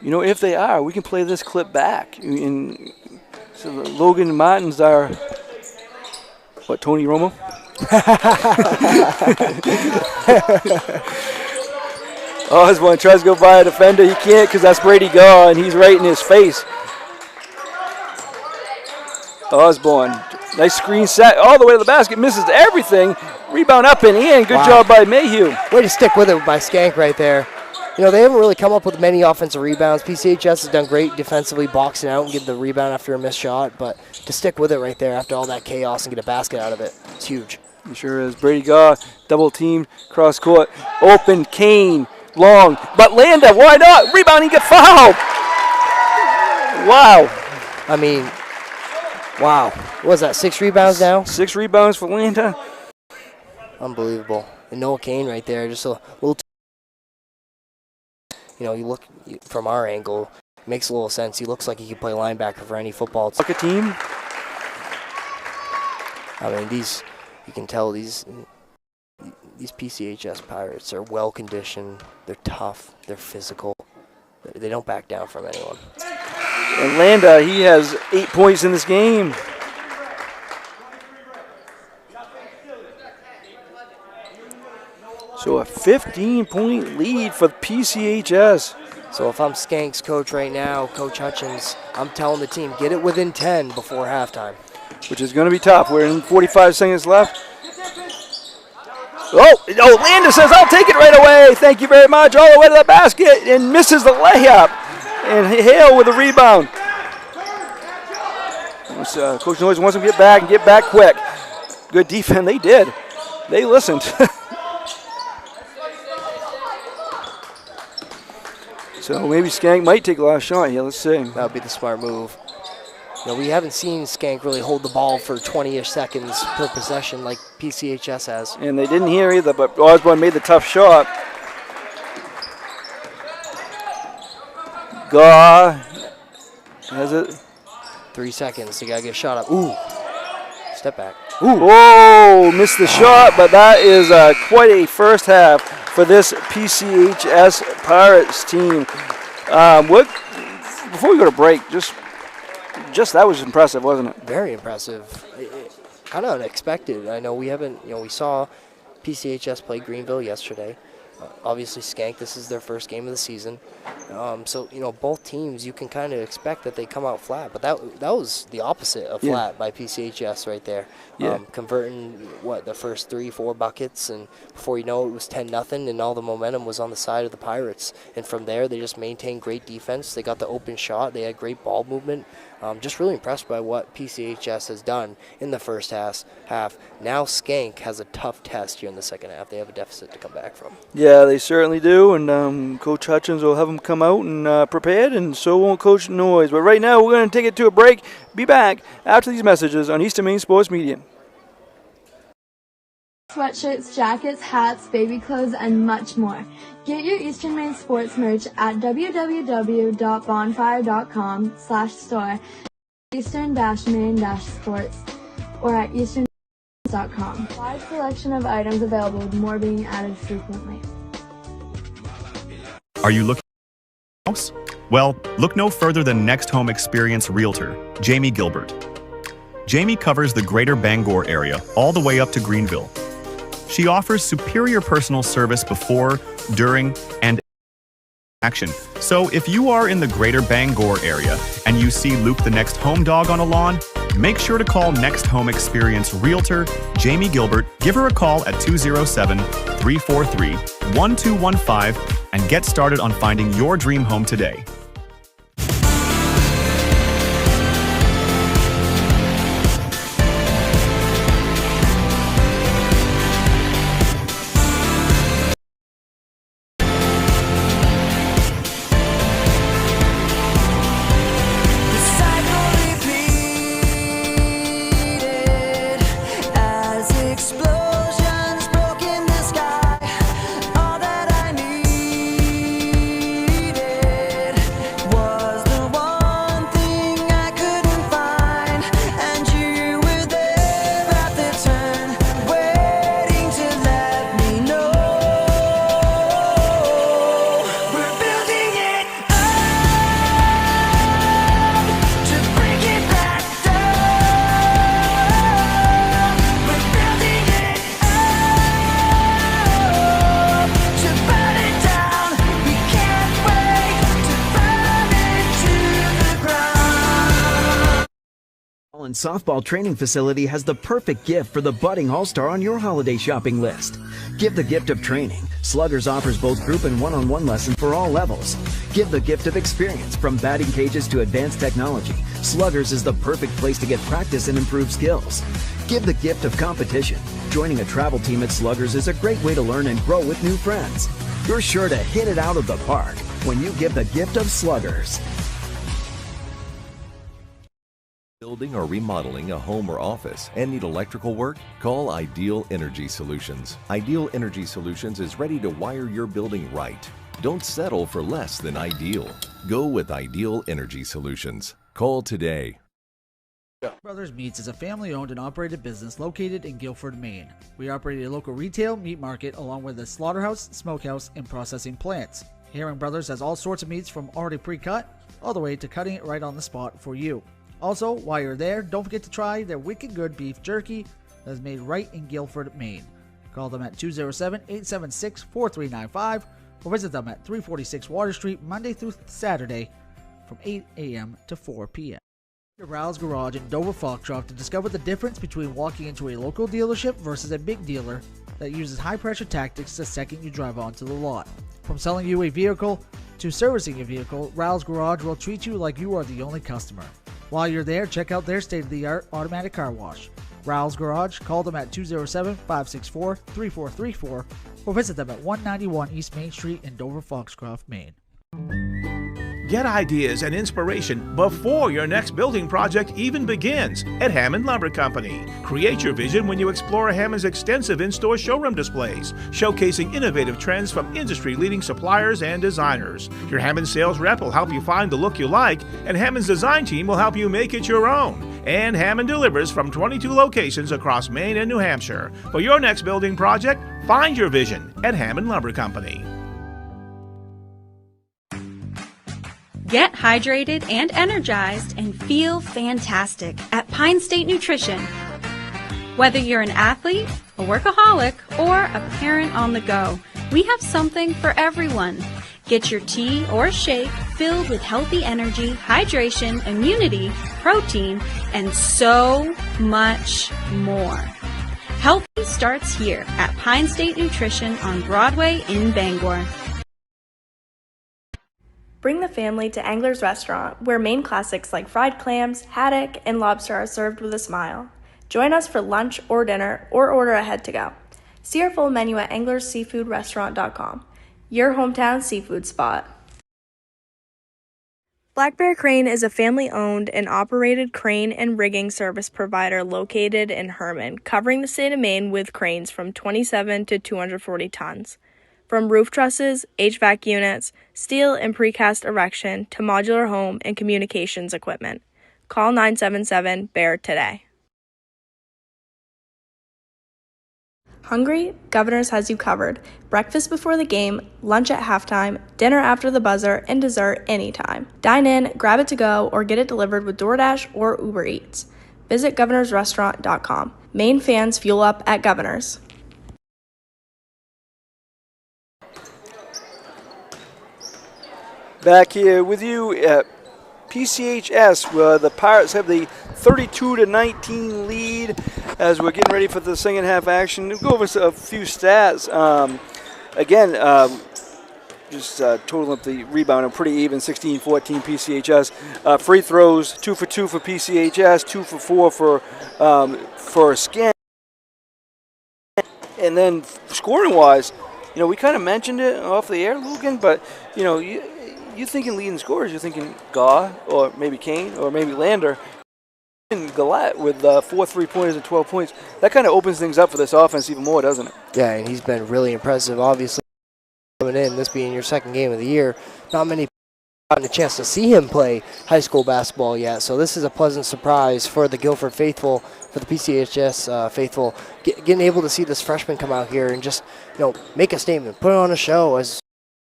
You know, if they are, we can play this clip back. So Logan Martin's our, Tony Romo? Osborne tries to go by a defender. He can't because that's Brady Gaw, and he's right in his face. Osborne, nice screen set all the way to the basket, misses everything. Rebound up and in. Good job by Mayhew. Way to stick with it by Schenck right there. You know, they haven't really come up with many offensive rebounds. PCHS has done great defensively, boxing out and getting the rebound after a missed shot. But to stick with it right there after all that chaos and get a basket out of it, it's huge. It sure is. Brady Gaw, double team, cross court, open, Kane, long. But Landa, why not? Rebound, he get fouled. Wow. I mean, wow. What was that, 6 rebounds now? 6 rebounds for Landa. Unbelievable. And Noah Kane right there, just a little. You know, you look from our angle, it makes a little sense. He looks like he could play linebacker for any football team. I mean, you can tell these PCHS Pirates are well conditioned. They're tough. They're physical. They don't back down from anyone. And Landa, he has 8 points in this game. So a 15-point lead for PCHS. So if I'm Schenck's coach right now, Coach Hutchins, I'm telling the team, get it within 10 before halftime. Which is going to be tough. We're in 45 seconds left. Oh, Landis says, I'll take it right away. Thank you very much. All the way to the basket and misses the layup. And Hale with the rebound. Coach Noyes wants him to get back quick. Good defense. They did. They listened. So maybe Schenck might take a last shot here. Let's see. That would be the smart move. We haven't seen Schenck really hold the ball for 20-ish seconds per possession like PCHS has. And they didn't hear either, but Osborne made the tough shot. Gaw has it. 3 seconds. They got to get a shot up. Ooh. Step back. Ooh. Whoa, missed the shot, but that is quite a first half for this PCHS Pirates team. Before we go to break, just that was impressive, wasn't it? Very impressive. Kind of unexpected. I know we haven't, we saw PCHS play Greenville yesterday. Obviously, Schenck, this is their first game of the season. So, both teams, you can kind of expect that they come out flat. But that was the opposite of flat by PCHS right there. Yeah. Converting, the first 3-4 buckets. And before you know it, was 10-0, and all the momentum was on the side of the Pirates. And from there, they just maintained great defense. They got the open shot. They had great ball movement. Just really impressed by what PCHS has done in the first half. Now Schenck has a tough test here in the second half. They have a deficit to come back from. Yeah, they certainly do, and Coach Hutchins will have them come out and prepared, and so won't Coach Noyes. But right now, we're going to take it to a break. Be back after these messages on Eastern Maine Sports Media. Sweatshirts, jackets, hats, baby clothes, and much more. Get your Eastern Maine sports merch at www.bonfire.com/store, eastern-maine-sports, or at eastern.com. Wide selection of items available, with more being added frequently. Are you looking for a house? Well, look no further than Next Home Experience Realtor, Jamie Gilbert. Jamie covers the greater Bangor area all the way up to Greenville. She offers superior personal service before, during, and action. So if you are in the greater Bangor area and you see Luke the next home dog on a lawn, make sure to call Next Home Experience Realtor Jamie Gilbert. Give her a call at 207-343-1215 and get started on finding your dream home today. And softball training facility has the perfect gift for the budding all-star on your holiday shopping list. Give the gift of training. Sluggers offers both group and one-on-one lessons for all levels. Give the gift of experience. From batting cages to advanced technology, Sluggers is the perfect place to get practice and improve skills. Give the gift of competition. Joining a travel team at Sluggers is a great way to learn and grow with new friends. You're sure to hit it out of the park when you give the gift of Sluggers. Building or remodeling a home or office and need electrical work? Call Ideal Energy Solutions. Ideal Energy Solutions is ready to wire your building right. Don't settle for less than ideal. Go with Ideal Energy Solutions. Call today. Brothers Meats is a family-owned and operated business located in Guilford, Maine. We operate a local retail meat market along with a slaughterhouse, smokehouse, and processing plants. Herring Brothers has all sorts of meats from already pre-cut all the way to cutting it right on the spot for you. Also, while you're there, don't forget to try their wicked good beef jerky that is made right in Guilford, Maine. Call them at 207-876-4395 or visit them at 346 Water Street Monday through Saturday from 8 a.m. to 4 p.m. Ral's Garage in Dover Foxcroft to discover the difference between walking into a local dealership versus a big dealer that uses high-pressure tactics the second you drive onto the lot. From selling you a vehicle to servicing a vehicle, Raoul's Garage will treat you like you are the only customer. While you're there, check out their state-of-the-art automatic car wash. Raoul's Garage, call them at 207-564-3434 or visit them at 191 East Main Street in Dover, Foxcroft, Maine. Get ideas and inspiration before your next building project even begins at Hammond Lumber Company. Create your vision when you explore Hammond's extensive in-store showroom displays, showcasing innovative trends from industry-leading suppliers and designers. Your Hammond sales rep will help you find the look you like, and Hammond's design team will help you make it your own. And Hammond delivers from 22 locations across Maine and New Hampshire. For your next building project, find your vision at Hammond Lumber Company. Get hydrated and energized and feel fantastic at Pine State Nutrition. Whether you're an athlete, a workaholic, or a parent on the go, we have something for everyone. Get your tea or shake filled with healthy energy, hydration, immunity, protein, and so much more. Healthy starts here at Pine State Nutrition on Broadway in Bangor. Bring the family to Angler's Restaurant, where Maine classics like fried clams, haddock, and lobster are served with a smile. Join us for lunch or dinner, or order ahead to go. See our full menu at anglersseafoodrestaurant.com, your hometown seafood spot. Black Bear Crane is a family-owned and operated crane and rigging service provider located in Herman, covering the state of Maine with cranes from 27 to 240 tons. From roof trusses, HVAC units, steel and precast erection to modular home and communications equipment. Call 977-BEAR today. Hungry? Governor's has you covered. Breakfast before the game, lunch at halftime, dinner after the buzzer, and dessert anytime. Dine in, grab it to go, or get it delivered with DoorDash or Uber Eats. Visit governorsrestaurant.com. Maine fans fuel up at Governor's. Back here with you at PCHS, where the Pirates have the 32-19 lead as we're getting ready for the second half action. We'll go over a few stats. Just totaling up the rebound, pretty even, 16-14 PCHS. Free throws, 2 for 2 for PCHS, 2 for 4 for Schenck. And then scoring-wise, we kind of mentioned it off the air, Lugan, but, you're thinking leading scorers, you're thinking Gaw, or maybe Kane, or maybe Lander, and Galette with 4 3-pointers and 12 points. That kind of opens things up for this offense even more, doesn't it? Yeah, and he's been really impressive. Obviously, coming in, this being your second game of the year, not many people have gotten a chance to see him play high school basketball yet. So this is a pleasant surprise for the Guilford faithful, for the PCHS faithful, getting able to see this freshman come out here and just make a statement, put on a show as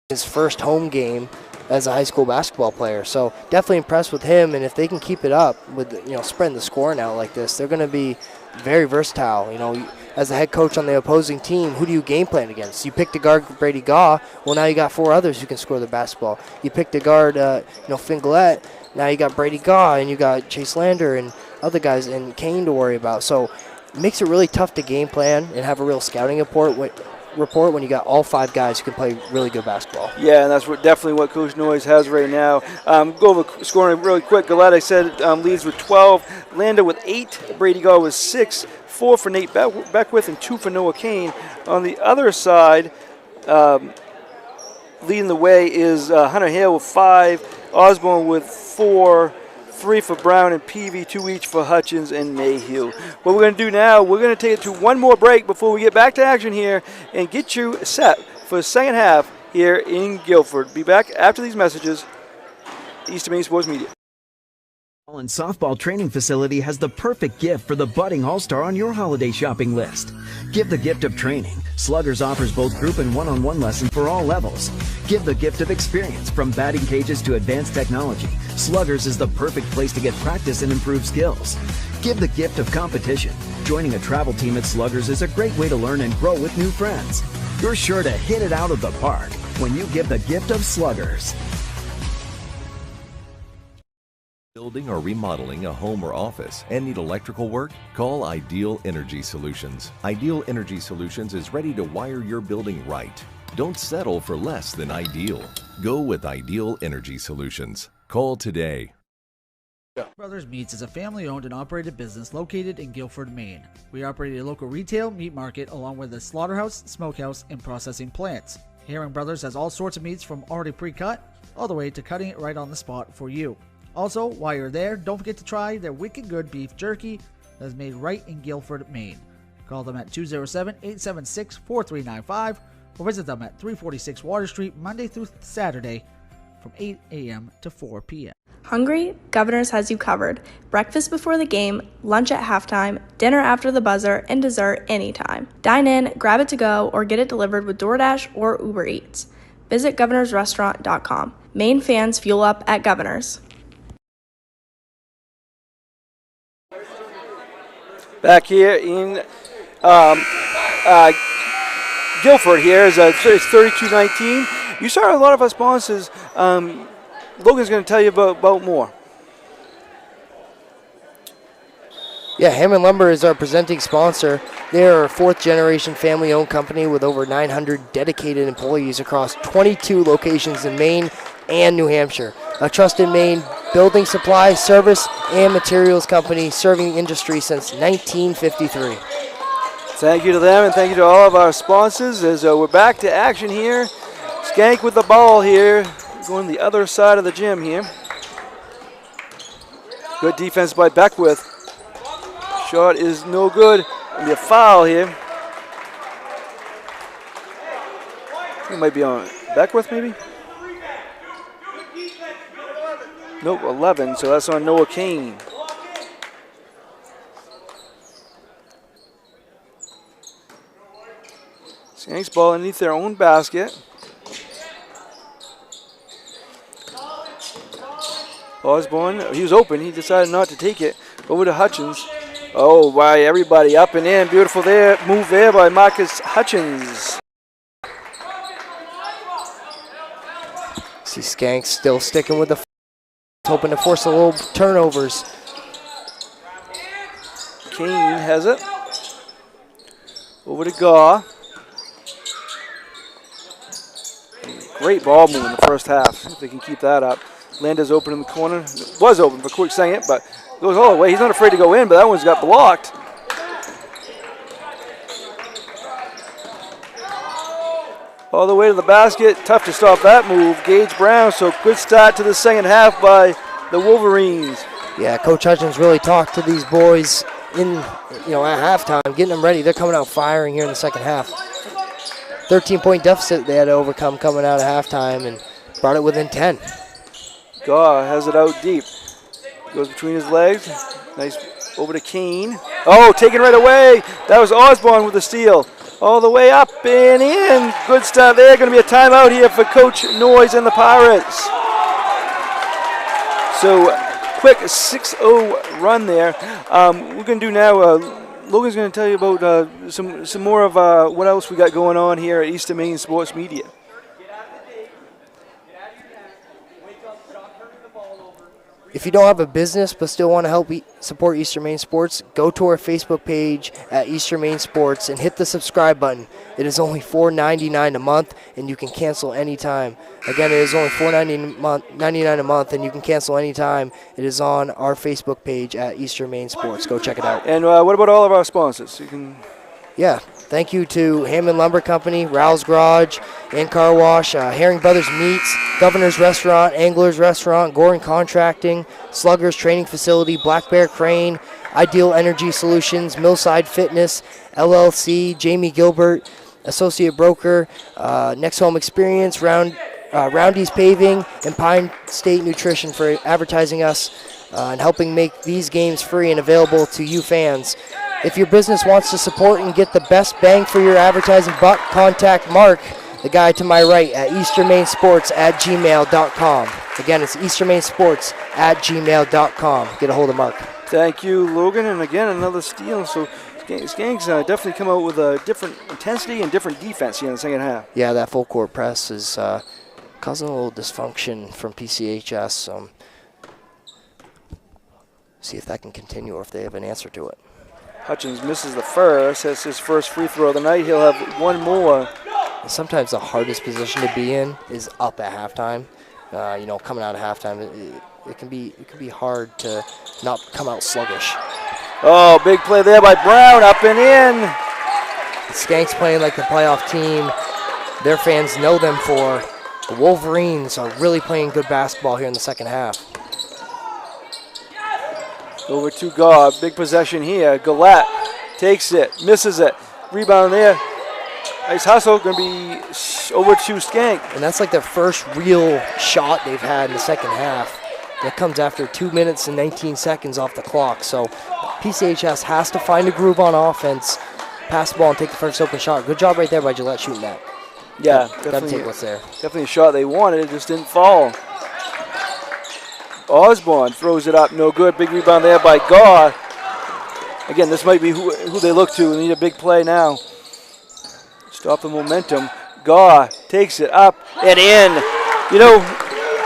his first home game as a high school basketball player. So definitely impressed with him, and if they can keep it up with spreading the scoring out like this, they're going to be very versatile. As the head coach on the opposing team, who do you game plan against? You picked a guard, Brady Gaw. Well, now you got 4 others who can score the basketball. You picked a guard, Finn Galette. Now you got Brady Gaw, and you got Chase Lander and other guys, and Kane to worry about. So it makes it really tough to game plan and have a real scouting report when you got all 5 guys who can play really good basketball. Yeah, and that's definitely what Coach Noyes has right now. Go over scoring really quick. Galette, I said, leads with 12. Lander with 8. Brady Gaw with 6. 4 for Nate Beckwith and 2 for Noah Kane. On the other side, leading the way is Hunter Hale with 5. Osborne with 4. 3 for Brown and Peavy, 2 each for Hutchins and Mayhew. What we're going to do now, we're going to take it to one more break before we get back to action here and get you set for the second half here in Guilford. Be back after these messages. Eastern Maine Sports Media. And softball training facility has the perfect gift for the budding all-star on your holiday shopping list. Give the gift of training. Sluggers offers both group and one-on-one lessons for all levels. Give the gift of experience. From batting cages to advanced technology, Sluggers is the perfect place to get practice and improve skills. Give the gift of competition. Joining a travel team at Sluggers is a great way to learn and grow with new friends. You're sure to hit it out of the park when you give the gift of Sluggers. Build Building or remodeling a home or office and need electrical work? Call Ideal Energy Solutions. Ideal Energy Solutions is ready to wire your building right. Don't settle for less than ideal. Go with Ideal Energy Solutions. Call today. Brothers Meats is a family-owned and operated business located in Guilford, Maine. We operate a local retail meat market along with a slaughterhouse, smokehouse, and processing plants. Herring Brothers has all sorts of meats from already pre-cut all the way to cutting it right on the spot for you. Also, while you're there, don't forget to try their wicked good beef jerky that is made right in Guilford, Maine. Call them at 207-876-4395 or visit them at 346 Water Street Monday through Saturday from 8 a.m. to 4 p.m. Hungry? Governors has you covered. Breakfast before the game, lunch at halftime, dinner after the buzzer, and dessert anytime. Dine in, grab it to go, or get it delivered with DoorDash or Uber Eats. Visit governorsrestaurant.com. Maine fans fuel up at Governors. Back here in Guilford here is it's 32-19. You saw a lot of our sponsors. Logan's going to tell you about more. Yeah, Hammond Lumber is our presenting sponsor. They are a fourth-generation family-owned company with over 900 dedicated employees across 22 locations in Maine and New Hampshire. A trusted Maine building supply, service, and materials company serving the industry since 1953. Thank you to them, and thank you to all of our sponsors as we're back to action here. Schenck with the ball here, going the other side of the gym here. Good defense by Beckwith. Shot is no good. It'll be a foul here. It might be on Beckwith, maybe? Nope, 11, so that's on Noah Kane. Shanks ball underneath their own basket. Osborne, he was open. He decided not to take it. Over to Hutchins. Oh, why everybody up and in. Beautiful there. Move there by Marcus Hutchins. See Schenck still sticking with the hoping to force a little turnovers. Kane has it. Over to Gaw. Great ball move in the first half. If they can keep that up. Landa's open in the corner. Was open for a quick second, but goes all the way. He's not afraid to go in, but that one's got blocked. All the way to the basket. Tough to stop that move. Gage Brown, so good start to the second half by the Wolverines. Yeah, Coach Hutchins really talked to these boys at halftime, getting them ready. They're coming out firing here in the second half. 13-point deficit they had to overcome coming out of halftime and brought it within 10. Gaw has it out deep. Goes between his legs. Nice over to Kane. Oh, taken right away. That was Osborne with the steal. All the way up and in. Good start there. Going to be a timeout here for Coach Noyes and the Pirates. So, quick 6-0 run there. We're going to do now, Logan's going to tell you about some more of what else we got going on here at Eastern Maine Sports Media. If you don't have a business but still want to help support Eastern Maine Sports, go to our Facebook page at Eastern Maine Sports and hit the subscribe button. It is only $4.99 a month, and you can cancel anytime. Again, it is only $4.99 a month, and you can cancel anytime. It is on our Facebook page at Eastern Maine Sports. Go check it out. And what about all of our sponsors? Yeah, thank you to Hammond Lumber Company, Rowell's Garage, and Car Wash, Herring Brothers Meats, Governor's Restaurant, Angler's Restaurant, Goring Contracting, Sluggers Training Facility, Black Bear Crane, Ideal Energy Solutions, Millside Fitness, LLC, Jamie Gilbert, Associate Broker, Next Home Experience, Roundy's Paving, and Pine State Nutrition for advertising us and helping make these games free and available to you fans. If your business wants to support and get the best bang for your advertising buck, contact Mark, the guy to my right, at easternmainsports@gmail.com. Again, it's easternmainsports@gmail.com. Get a hold of Mark. Thank you, Logan. And again, another steal. So Skanks definitely come out with a different intensity and different defense here in the second half. Yeah, that full court press is causing a little dysfunction from PCHS. See if that can continue or if they have an answer to it. Hutchins misses the first. That's his first free throw of the night. He'll have one more. Sometimes the hardest position to be in is up at halftime. Coming out of halftime, it can be hard to not come out sluggish. Oh, big play there by Brown, up and in. Scank's playing like the playoff team their fans know them for. The Wolverines are really playing good basketball here in the second half. Over to Gaw, big possession here. Gillette takes it, misses it. Rebound there. Nice hustle, going to be over to Schenck. And that's like their first real shot they've had in the second half. That comes after 2 minutes and 19 seconds off the clock. So PCHS has to find a groove on offense, pass the ball and take the first open shot. Good job right there by Gillette shooting that. Yeah, gotta take what's there. Definitely a shot they wanted, it just didn't fall. Osborne throws it up, no good. Big rebound there by Gaw. Again, this might be who they look to. They need a big play now. Stop the momentum. Gaw takes it up and in.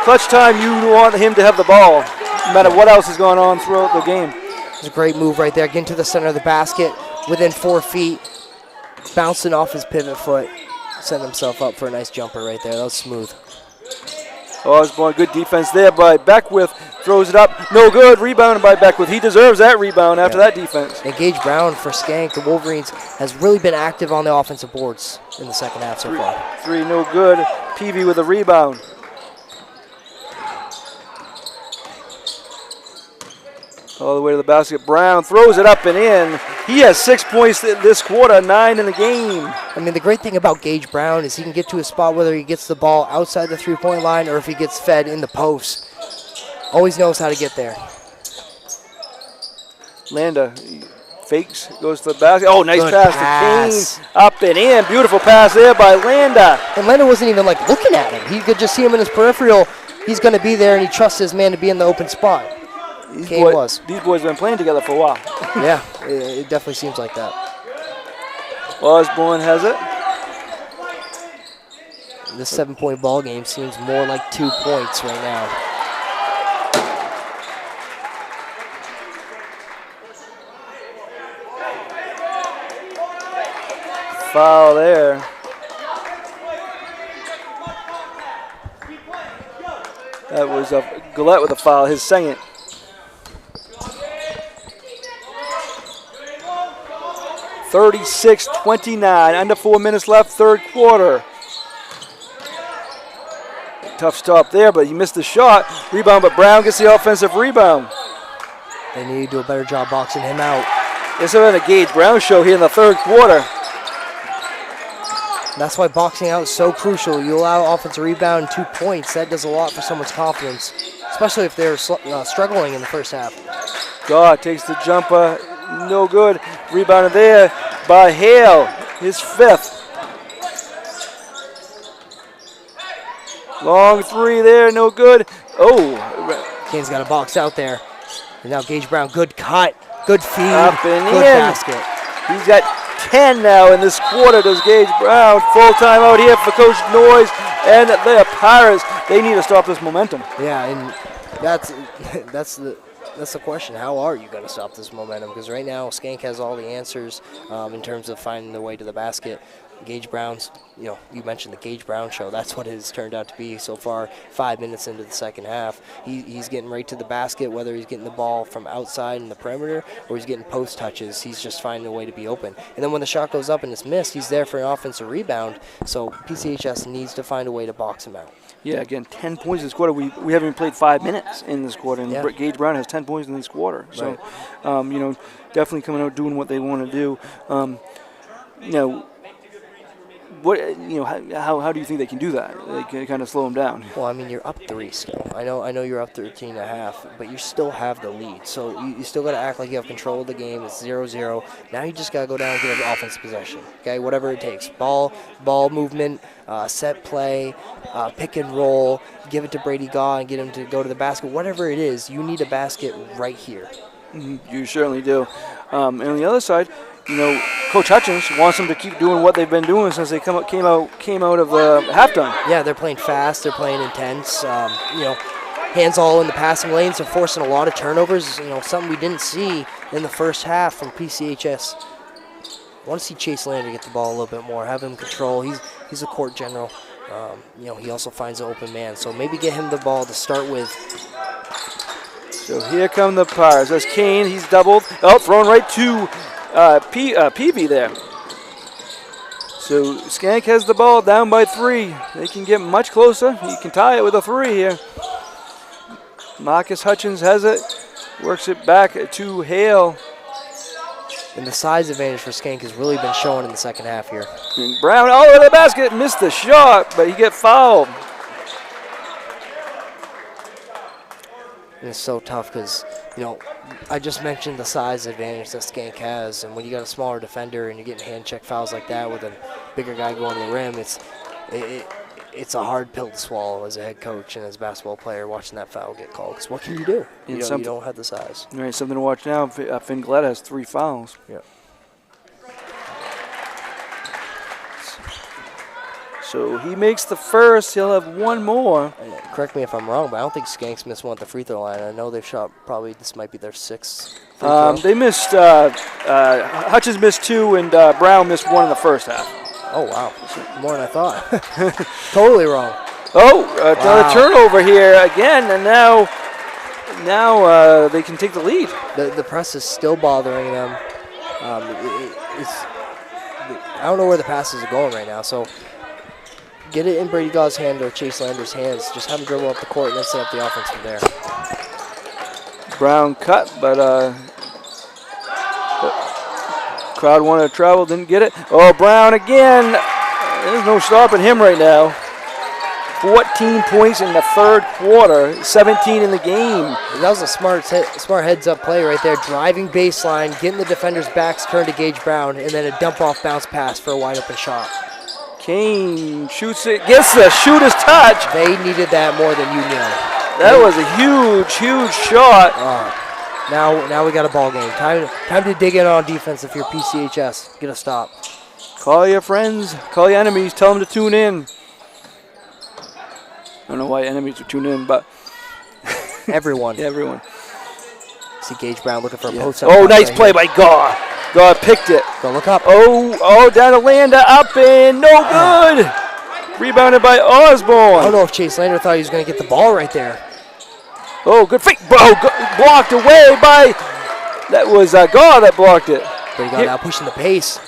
Clutch time, you want him to have the ball, no matter what else is going on throughout the game. It's a great move right there. Getting to the center of the basket within 4 feet. Bouncing off his pivot foot. Setting himself up for a nice jumper right there. That was smooth. Osborne, good defense there by Beckwith. Throws it up. No good. Rebounded by Beckwith. He deserves that rebound after that defense. And Gage Brown for Schenck, the Wolverines, has really been active on the offensive boards in the second half so far. Three, no good. Peavy with a rebound. All the way to the basket. Brown throws it up and in. He has 6 points this quarter, 9 in the game. I mean, the great thing about Gage Brown is he can get to a spot whether he gets the ball outside the three-point line or if he gets fed in the post. Always knows how to get there. Landa fakes, goes to the basket. Oh, nice Good pass to Kane. Up and in. Beautiful pass there by Landa. And Landa wasn't even looking at him. He could just see him in his peripheral. He's going to be there, and he trusts his man to be in the open spot. These boys have been playing together for a while. Yeah, it definitely seems like that. Osborne has it. This 7-point ball game seems more like 2 points right now. Foul there. That was Gillette with a foul, his second. (36-29), under 4 minutes left, third quarter. Tough stop there, but he missed the shot. Rebound, but Brown gets the offensive rebound. They need to do a better job boxing him out. It's been a Gage Brown show here in the third quarter. That's why boxing out is so crucial. You allow offensive rebound and 2 points. That does a lot for someone's confidence, especially if they're struggling in the first half. God takes the jumper. No good. Rebounded there by Hale, his fifth. Long three there, no good. Oh. Kane's got a box out there. And now Gage Brown, good cut, good feed, up and good in. basket. He's got 10 now in this quarter, does Gage Brown. Full time out here for Coach Noyes and the Pirates. They need to stop this momentum. Yeah, and that's the question. How are you going to stop this momentum? Because right now, Schenck has all the answers in terms of finding their way to the basket. Gage Brown's, you mentioned the Gage Brown show. That's what it has turned out to be so far. 5 minutes into the second half, he's getting right to the basket, whether he's getting the ball from outside in the perimeter or he's getting post touches. He's just finding a way to be open. And then when the shot goes up and it's missed, he's there for an offensive rebound. So PCHS needs to find a way to box him out. Yeah, again, 10 points this quarter. We haven't even played 5 minutes in this quarter, and Yeah. Gage Brown has 10 points in this quarter. So, Right. Definitely coming out doing what they want to do. How do you think they can do that? They can kind of slow them down. Well, I mean, you're up 3 still. I know you're up 13.5, but you still have the lead. So you still got to act like you have control of the game. It's 0-0. Now you just got to go down and get an offensive possession. Okay, whatever it takes. Ball movement, set play, pick and roll, give it to Brady Gaw and get him to go to the basket. Whatever it is, you need a basket right here. You certainly do. And on the other side, Coach Hutchins wants them to keep doing what they've been doing since they came out of halftime. Yeah, they're playing fast. They're playing intense. hands all in the passing lanes. They're forcing a lot of turnovers, something we didn't see in the first half from PCHS. I want to see Chase Lander get the ball a little bit more, have him control. He's a court general. He also finds an open man, so maybe get him the ball to start with. So here come the Pirates. That's Kane. He's doubled. Oh, thrown right to Peavy there. So Schenck has the ball down by 3. They can get much closer. He can tie it with a 3 here. Marcus Hutchins has it. Works it back to Hale. And the size advantage for Schenck has really been shown in the second half here. And Brown all over the basket. Missed the shot, but he gets fouled. And it's so tough because, I just mentioned the size advantage that Schenck has. And when you got a smaller defender and you're getting hand check fouls like that with a bigger guy going to the rim, it's a hard pill to swallow as a head coach and as a basketball player watching that foul get called. Because what can you do? You don't have the size. All right, something to watch now. Finn Glad has 3 fouls. Yeah. So he makes the first. He'll have 1 more. Correct me if I'm wrong, but I don't think Skanks missed one at the free throw line. I know they've shot this might be their 6th free throw. They missed, Hutchins missed 2 and Brown missed 1 in the first half. Oh, wow. More than I thought. Totally wrong. Oh, another turnover here again, and now they can take the lead. The press is still bothering them. I don't know where the passes are going right now, so get it in Brady Gaugh's hand or Chase Lander's hands. Just have him dribble up the court and then set up the offense from there. Brown cut, but crowd wanted to travel, didn't get it. Oh, Brown again. There's no stopping him right now. 14 points in the third quarter, 17 in the game. That was a smart heads-up play right there. Driving baseline, getting the defender's backs turned to Gage Brown, and then a dump-off bounce pass for a wide-open shot. Kane shoots it, gets the shooter's touch. They needed that more than you know. That was a huge shot. Now we got a ball game. Time to dig in on defense if you're PCHS. Get a stop. Call your friends, call your enemies, tell them to tune in. I don't know why enemies would tune in, but everyone. Yeah, everyone. See Gage Brown looking for a post. Oh, nice play by Gaw. Gaw picked it. Go look up. Oh, down to Landa, up and no good. Rebounded by Osborne. I don't know if Chase Lander thought he was going to get the ball right there. Oh, good fake. Blocked away by, that was Gaw that blocked it. But he got now pushing the pace.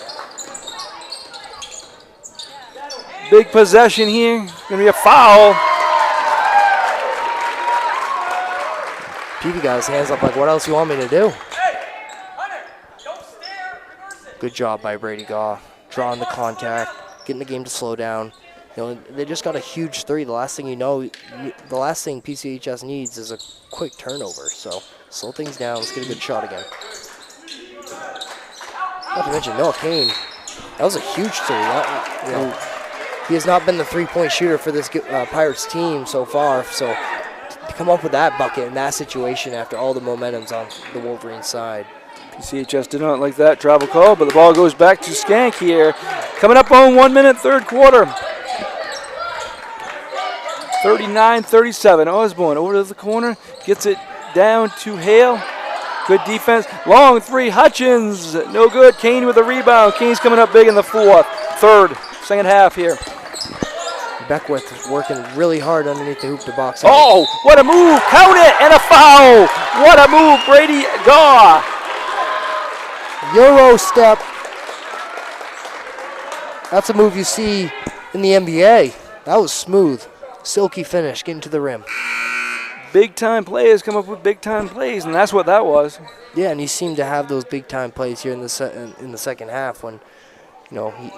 Big possession here. Going to be a foul. Peavy got his hands up like, what else you want me to do? Good job by Brady Gaw. Drawing the contact, getting the game to slow down. They just got a huge 3. The last thing the last thing PCHS needs is a quick turnover. So slow things down. Let's get a good shot again. Not to mention Noah Kane. That was a huge 3. He has not been the 3-point shooter for this Pirates team so far. So to come up with that bucket in that situation after all the momentum's on the Wolverine side. PCHS did not like that travel call, but the ball goes back to Schenck here. Coming up on 1 minute, third quarter. 39-37. Osborne over to the corner, gets it down to Hale. Good defense. Long 3, Hutchins. No good. Kane with a rebound. Kane's coming up big in the second half here. Beckwith is working really hard underneath the hoop to box out. Oh, what a move. Count it, and a foul. What a move, Brady Gaw. Euro step. That's a move you see in the NBA. That was smooth. Silky finish, getting to the rim. Big-time players come up with big-time plays, and that's what that was. Yeah, and he seemed to have those big-time plays here in the second half when,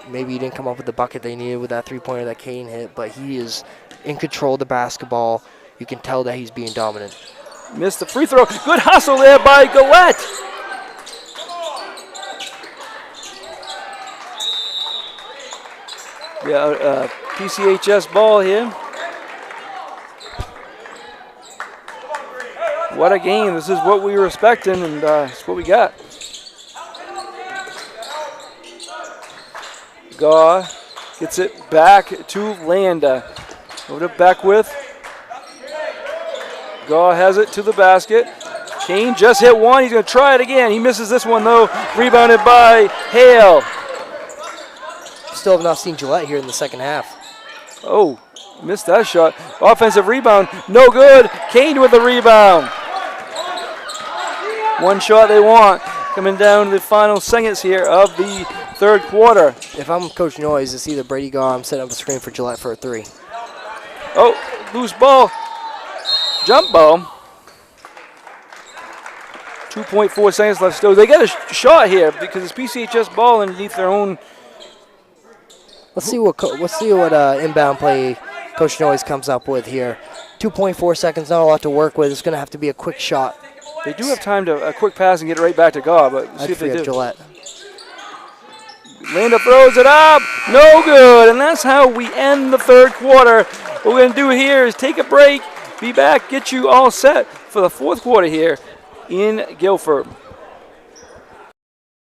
maybe he didn't come up with the bucket they needed with that 3-pointer that Kane hit, but he is in control of the basketball. You can tell that he's being dominant. Missed the free throw. Good hustle there by Gillette. Yeah, PCHS ball here. What a game. This is what we were expecting, and it's what we got. Gaw gets it back to Landa. Over to Beckwith. Gaw has it to the basket. Kane just hit one. He's going to try it again. He misses this one, though. Rebounded by Hale. Still have not seen Gillette here in the second half. Oh, missed that shot. Offensive rebound. No good. Kane with the rebound. One shot they want. Coming down to the final seconds here of the third quarter. If I'm Coach Noyes, it's either Brady Gaw. I'm setting up a screen for Gillette for a three. Oh, loose ball. Jump ball. 2.4 seconds left still. They get a shot here because it's PCHS ball underneath their own. Let's see what inbound play Coach Noyes comes up with here. 2.4 seconds, not a lot to work with. It's going to have to be a quick shot. They do have time to a quick pass and get it right back to Gaw, but see if they do. Gillette. Landa throws it up. No good. And that's how we end the third quarter. What we're going to do here is take a break, be back, get you all set for the fourth quarter here in Guilford.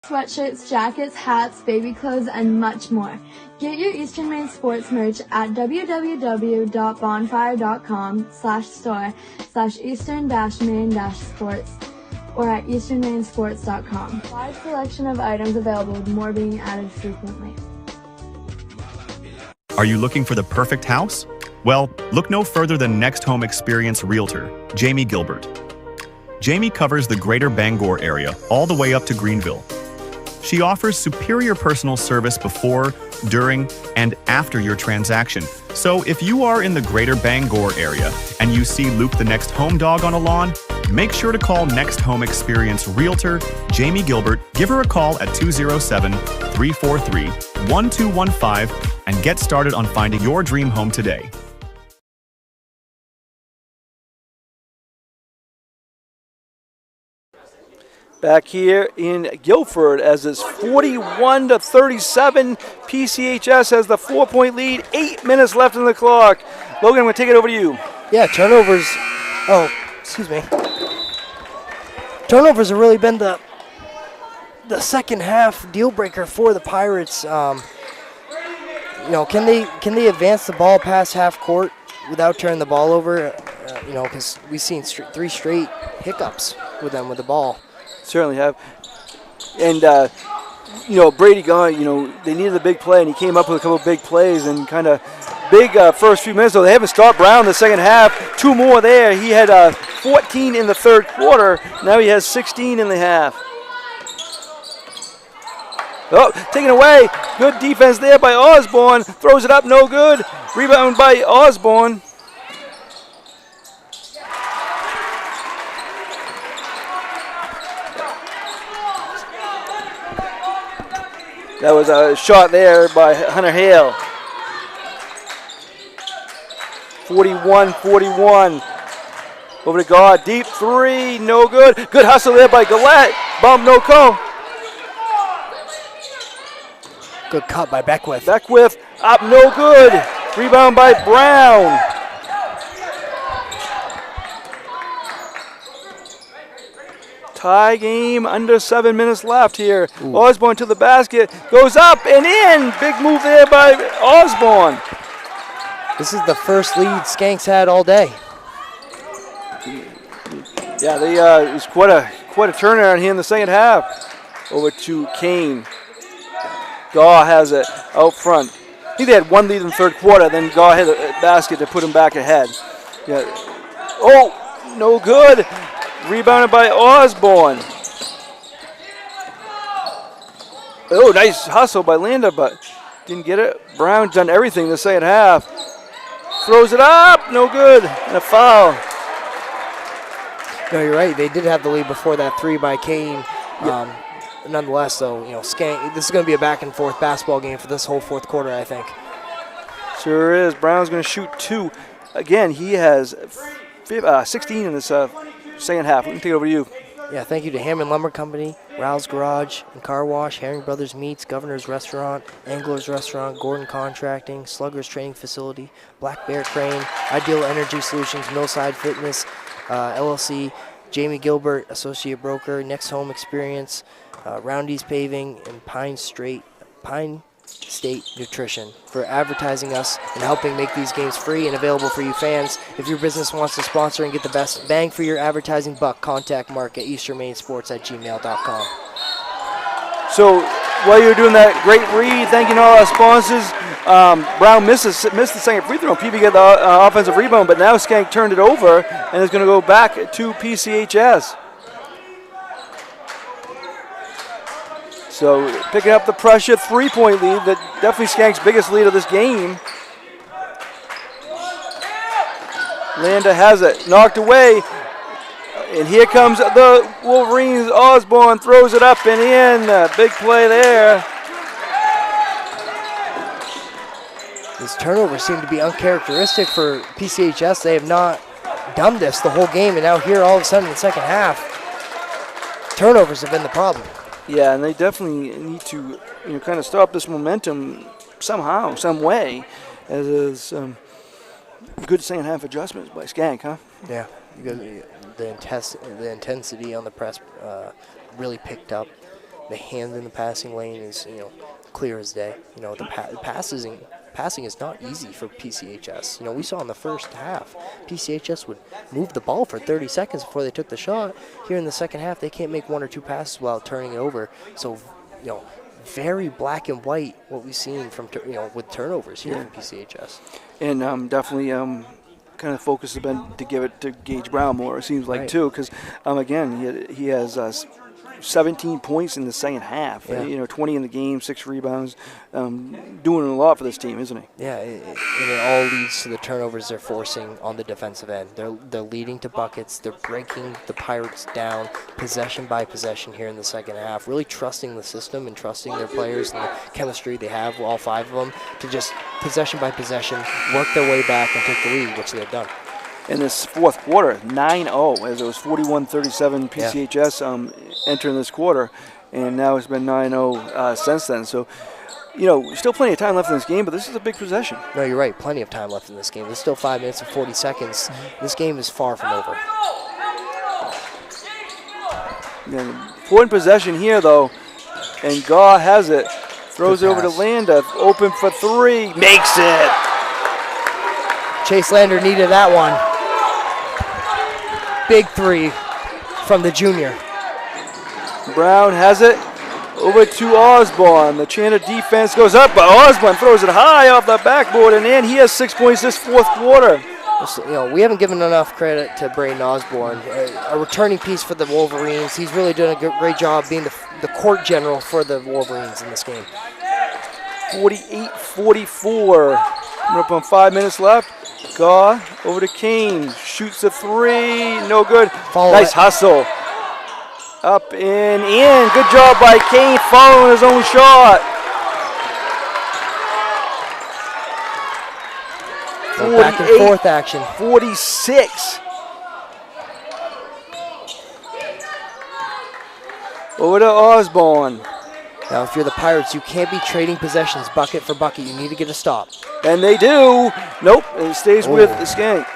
Sweatshirts, jackets, hats, baby clothes, and much more. Get your Eastern Maine sports merch at www.bonfire.com/store/eastern-maine-sports or at easternmainsports.com. Wide selection of items available with more being added frequently. Are you looking for the perfect house? Well, look no further than Next Home Experience Realtor, Jamie Gilbert. Jamie covers the greater Bangor area all the way up to Greenville. She offers superior personal service before, during, and after your transaction. So if you are in the greater Bangor area and you see Luke the next home dog on a lawn, make sure to call Next Home Experience Realtor Jamie Gilbert. Give her a call at 207-343-1215 and get started on finding your dream home today. Back here in Guilford as it's 41-37. PCHS has the 4-point lead. 8 minutes left on the clock. Logan, I'm going to take it over to you. Yeah, turnovers. Oh, excuse me. Turnovers have really been the second half deal breaker for the Pirates. Can they advance the ball past half court without turning the ball over? Because we've seen three straight hiccups with them with the ball. Certainly have. And, Brady Gaw, they needed a big play, and he came up with a couple of big plays and kind of big first few minutes. So they haven't stopped Brown the second half. 2 more there. He had 14 in the third quarter. Now he has 16 in the half. Oh, taken away. Good defense there by Osborne. Throws it up, no good. Rebound by Osborne. That was a shot there by Hunter Hale. 41-41. Over to Gaw, deep three, no good. Good hustle there by Gillette. Bump, no call. Good cut by Beckwith. Beckwith up, no good. Rebound by Brown. Tie game, under 7 minutes left here. Ooh. Osborne to the basket, goes up and in. Big move there by Osborne. This is the first lead Skanks had all day. Yeah, it was quite a turnaround here in the second half. Over to Kane. Gaw has it out front. I think they had one lead in the third quarter, then Gaw hit a basket to put him back ahead. Yeah. Oh, no good. Rebounded by Osborne. Oh, nice hustle by Landa, but didn't get it. Brown's done everything the second half. Throws it up, no good, and a foul. No, you're right. They did have the lead before that three by Kane. Yeah. Nonetheless, though, Schenck, this is going to be a back-and-forth basketball game for this whole fourth quarter, I think. Sure is. Brown's going to shoot 2. Again, he has 16 in this second half. Let me take it over to you. Yeah, thank you to Hammond Lumber Company, Rouse Garage and Car Wash, Herring Brothers Meats, Governor's Restaurant, Angler's Restaurant, Gordon Contracting, Slugger's Training Facility, Black Bear Crane, Ideal Energy Solutions, Millside Fitness, LLC, Jamie Gilbert, Associate Broker, Next Home Experience, Roundy's Paving, and Pine State Nutrition, for advertising us and helping make these games free and available for you fans. If your business wants to sponsor and get the best bang for your advertising buck, contact Mark at easternmainsports@gmail.com. So while you're doing that great read, thanking all our sponsors, Brown missed the second free throw. PV got the offensive rebound, but now Schenck turned it over and is going to go back to PCHS. So picking up the pressure, 3-point lead, that definitely Scank's biggest lead of this game. Landa has it, knocked away, and here comes the Wolverines. Osborne throws it up and in, big play there. These turnovers seem to be uncharacteristic for PCHS. They have not done this the whole game, and now here all of a sudden in the second half, turnovers have been the problem. Yeah, and they definitely need to, kind of stop this momentum somehow, some way, as is good second half adjustments by Schenck, huh? Yeah, because the intensity on the press really picked up. The hand in the passing lane is, clear as day. The passing is not easy for PCHS. We saw in the first half, PCHS would move the ball for 30 seconds before they took the shot. Here in the second half, they can't make one or two passes while turning it over. So, very black and white what we've seen from with turnovers here from PCHS. And definitely kind of focus has been to give it to Gage Brown more, it seems like, too, because again, he has 17 points in the second half. 20 in the game, 6 rebounds, doing a lot for this team, isn't he? Yeah, and it all leads to the turnovers they're forcing on the defensive end. They're leading to buckets. They're breaking the Pirates down possession by possession here in the second half, really trusting the system and trusting their players and the chemistry they have, all 5 of them, to just possession by possession work their way back and take the lead, which they've done. In this fourth quarter, 9-0, as it was 41-37 PCHS entering this quarter, and now it's been 9-0 since then. So, still plenty of time left in this game, but this is a big possession. No, you're right. Plenty of time left in this game. There's still 5 minutes and 40 seconds. This game is far from over. Important possession here, though, and Gaw has it. Throws it over to Landa, open for 3, makes it. Chase Lander needed that one. Big 3 from the junior. Brown has it over to Osborne. The Chandler defense goes up, but Osborne throws it high off the backboard, and he has 6 points this fourth quarter. We haven't given enough credit to Braden Osborne, a returning piece for the Wolverines. He's really doing a great job being the court general for the Wolverines in this game. 48-44. Coming up on 5 minutes left. Gaw over to Kane, shoots a 3, no good. Nice hustle. Up and in. Good job by Kane following his own shot. Back and forth action. 46. Over to Osborne. Now, if you're the Pirates, you can't be trading possessions bucket for bucket. You need to get a stop. And they do. Nope, it stays with the Schenck.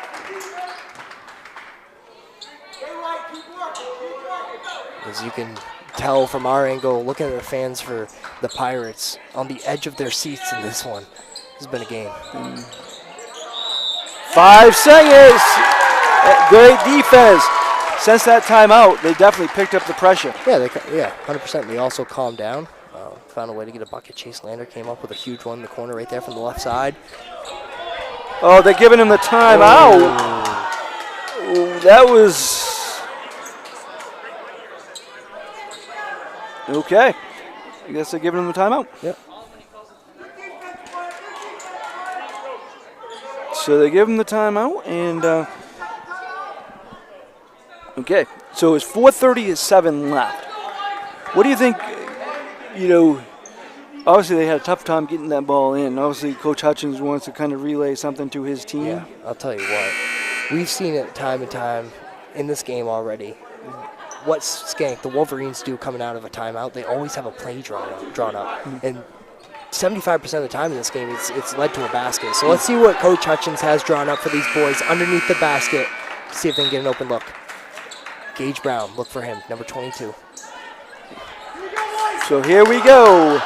As you can tell from our angle, looking at the fans for the Pirates, on the edge of their seats in this one. This has been a game. 5 seconds. Great defense. Since that timeout, they definitely picked up the pressure. Yeah, 100%. They also calmed down, found a way to get a bucket. Chase Lander came up with a huge one in the corner right there from the left side. Oh, they're giving him the timeout. Oh, that was... Okay. I guess they're giving him the timeout. Yep. So they give him the timeout, and... Okay, so it's 4:37 left. What do you think, obviously they had a tough time getting that ball in. Obviously Coach Hutchins wants to kind of relay something to his team. Yeah, I'll tell you what. We've seen it time and time in this game already. What Schenck, the Wolverines, do coming out of a timeout, they always have a play drawn up. And 75% of the time in this game, it's led to a basket. So let's see what Coach Hutchins has drawn up for these boys underneath the basket. See if they can get an open look. Gage Brown, look for him, number 22. So here we go.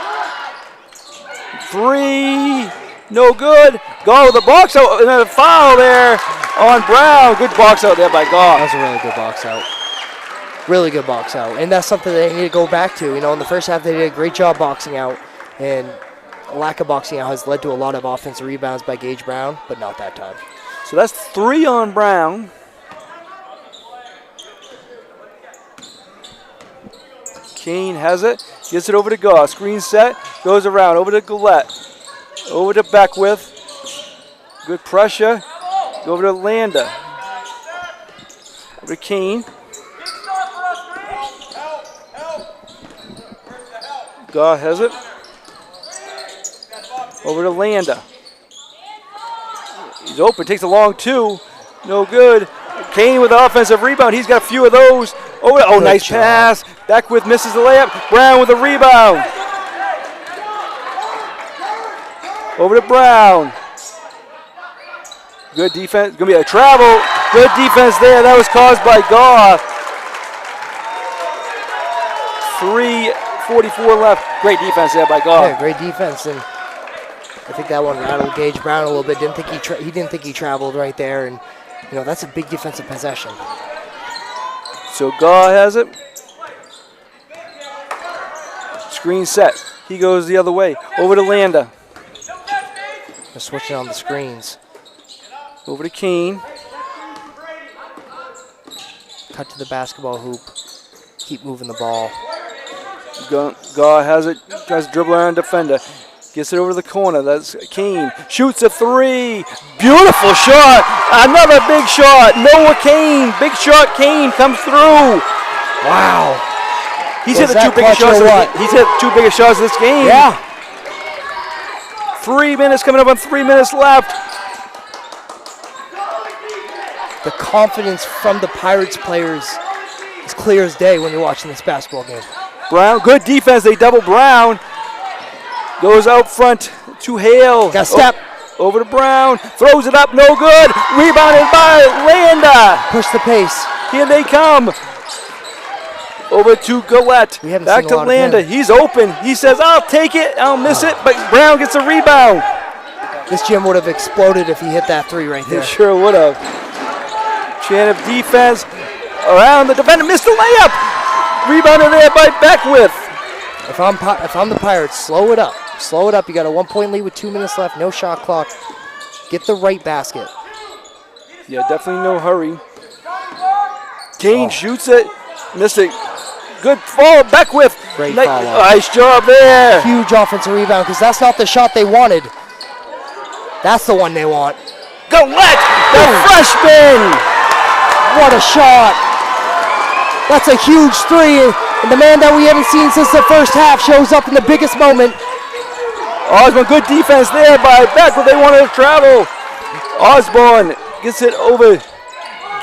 three, no good. Go the box out, and then a foul there on Brown. Good box out there by Goff. That was a really good box out. Really good box out. And that's something they need to go back to. You know, in the first half, they did a great job boxing out. And a lack of boxing out has led to a lot of offensive rebounds by Gage Brown, but not that time. So that's 3 on Brown. Kane has it, gets it over to Goff. Screen set, goes around, over to Gillette. Over to Beckwith. Good pressure. Go over to Landa. Over to Kane. Goff has it. Over to Landa. He's open, takes a long 2. No good. Kane with the offensive rebound. He's got a few of those. Oh, nice pass. Beckwith misses the layup. Brown with the rebound. Over to Brown. Good defense. Going to be a travel. Good defense there. That was caused by Goff. 3:44 left. Great defense there by Goff. Yeah, great defense. And I think that one rattled Gage Brown a little bit. He didn't think he traveled right there. And, you know, that's a big defensive possession. So Goff has it. Screen set. He goes the other way. Over to Landa. They're switching on the screens. Over to Kane. Cut to the basketball hoop. Keep moving the ball. Goff has it. Tries to dribble around defender. Gets it over to the corner. That's Kane. Shoots a 3. Beautiful shot. Another big shot. Noah Kane. Big shot. Kane comes through. Wow. He's hit the 2 biggest shots. He's hit 2 biggest shots of this game. Yeah. 3 minutes coming up on 3 minutes left. The confidence from the Pirates players is clear as day when you're watching this basketball game. Brown, good defense. They double Brown. Goes out front to Hale. Got step. Over to Brown. Throws it up. No good. Rebounded by Landa. Push the pace. Here they come. Over to Gillette. Back to Landa. He's open. He says, I'll take it. I'll miss it. But Brown gets a rebound. This gym would have exploded if he hit that 3 right there. He sure would have. Chain of defense. Around the defender. Missed the layup. Rebounded there by Beckwith. If I'm the Pirates, slow it up. Slow it up. You got a 1-point lead with 2 minutes left. No shot clock. Get the right basket. Yeah, definitely no hurry. Kane shoots it. Missed it. Good fall. Beckwith. Great follow. Nice job there. Huge offensive rebound because that's not the shot they wanted. That's the one they want. Gillette, the freshman. What a shot. That's a huge 3. And the man that we haven't seen since the first half shows up in the biggest moment. Osborne, good defense there by Beck, but they wanted to travel. Osborne gets it over.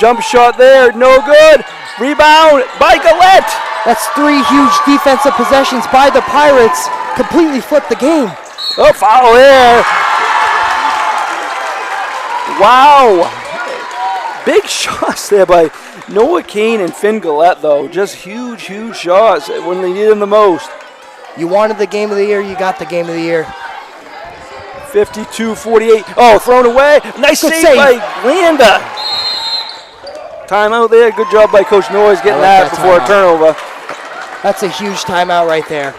Jump shot there, no good. Rebound by Gillette. That's 3 huge defensive possessions by the Pirates. Completely flipped the game. Oh, foul there. Wow. Big shots there by Noah Kane and Finn Gillette, though. Just huge, huge shots when they need them the most. You wanted the game of the year, you got the game of the year. 52-48. Oh, thrown away. Nice save by Landa. Timeout there. Good job by Coach Noyes getting that before a turnover. That's a huge timeout right there.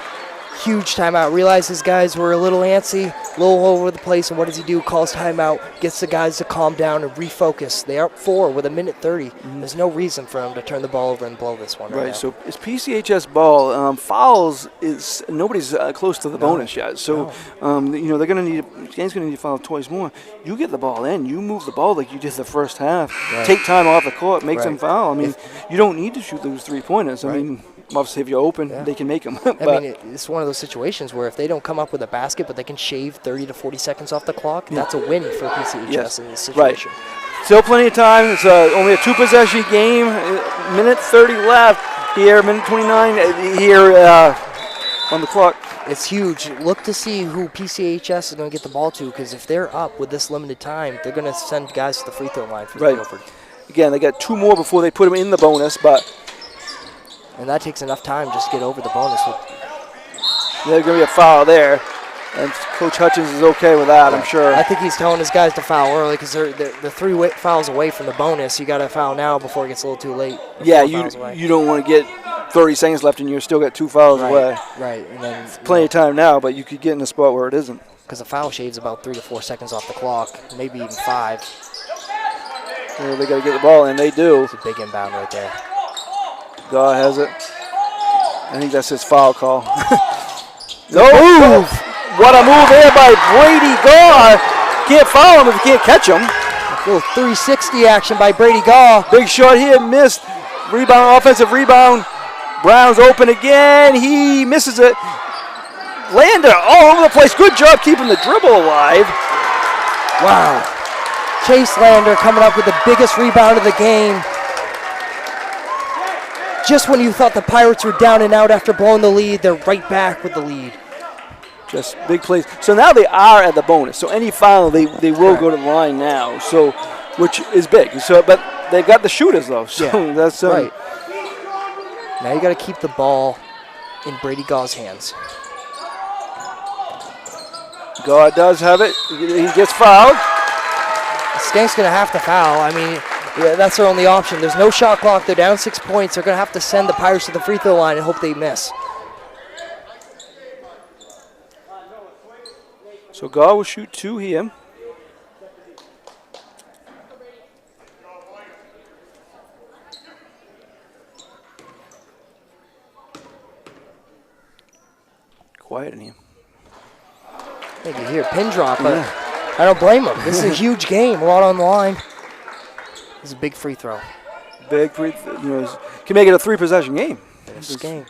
Huge timeout. Realizes guys were a little antsy, a little all over the place, and what does he do? Calls timeout, gets the guys to calm down and refocus. They are up 4 with 1:30. There's no reason for them to turn the ball over and blow this one right now. So it's PCHS ball. Fouls is nobody's close to the bonus yet. So you know they're gonna need. Game's gonna need to foul twice more. You get the ball in. You move the ball like you did the first half. Right. Take time off the court. Make them foul. I mean, you don't need to shoot those 3-pointers. I mean. Obviously, if you're open, they can make them. I mean, it's one of those situations where if they don't come up with a basket, but they can shave 30 to 40 seconds off the clock, that's a win for PCHS in this situation. Right. Still plenty of time. It's only a 2-possession game. Minute 30 left here. Minute 29 here on the clock. It's huge. Look to see who PCHS is going to get the ball to, because if they're up with this limited time, they're going to send guys to the free throw line for Guilford. Again, they got 2 more before they put them in the bonus, but. And that takes enough time just to get over the bonus. There's going to be a foul there. And Coach Hutchins is okay with that, I'm sure. I think he's telling his guys to foul early because they're 3 fouls away from the bonus. You got to foul now before it gets a little too late. Yeah, you don't want to get 30 seconds left and you're still got 2 fouls away. Right, and then Plenty of time now, but you could get in a spot where it isn't. Because the foul shade's about 3 to 4 seconds off the clock, maybe even 5. Well, they got to get the ball in. They do. It's a big inbound right there. God has it. I think that's his foul call. No move! What a move there by Brady Gaw. Can't foul him if you can't catch him. A little 360 action by Brady Gaw. Big shot here, missed. Rebound, offensive rebound. Brown's open again. He misses it. Lander all over the place. Good job keeping the dribble alive. Wow. Chase Lander coming up with the biggest rebound of the game. Just when you thought the Pirates were down and out after blowing the lead, they're right back with the lead. Just big plays. So now they are at the bonus. So any foul, they will go to the line now. So, which is big. So, but they've got the shooters though. So that's right. Now you got to keep the ball in Brady Gaw's hands. Gaw does have it. He gets fouled. Skannk's going to have to foul. I mean, that's their only option. There's no shot clock. They're down 6 points. They're going to have to send the Pirates to the free throw line and hope they miss. So Gaw will shoot 2 here. Quiet in here. I think you hear a pin drop, but I don't blame him. This is a huge game. A lot on the line. This is a big free throw. Big free can make it a 3-possession game. Schenck.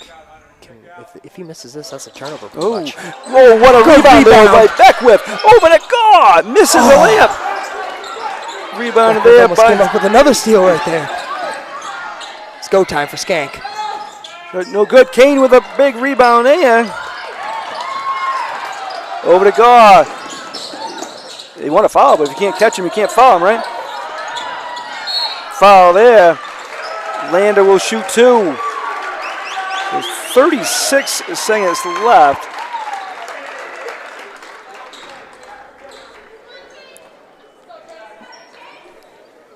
If he misses this, that's a turnover. Oh, what a rebound there by Beckwith. Oh, but it God misses the layup. Rebound there almost came up with another steal right there. It's go time for Schenck. No good. Kane with a big rebound there. Over to Gaw. You want to foul, but if you can't catch him, you can't foul him, right? Foul there. Lander will shoot 2. There's 36 seconds left.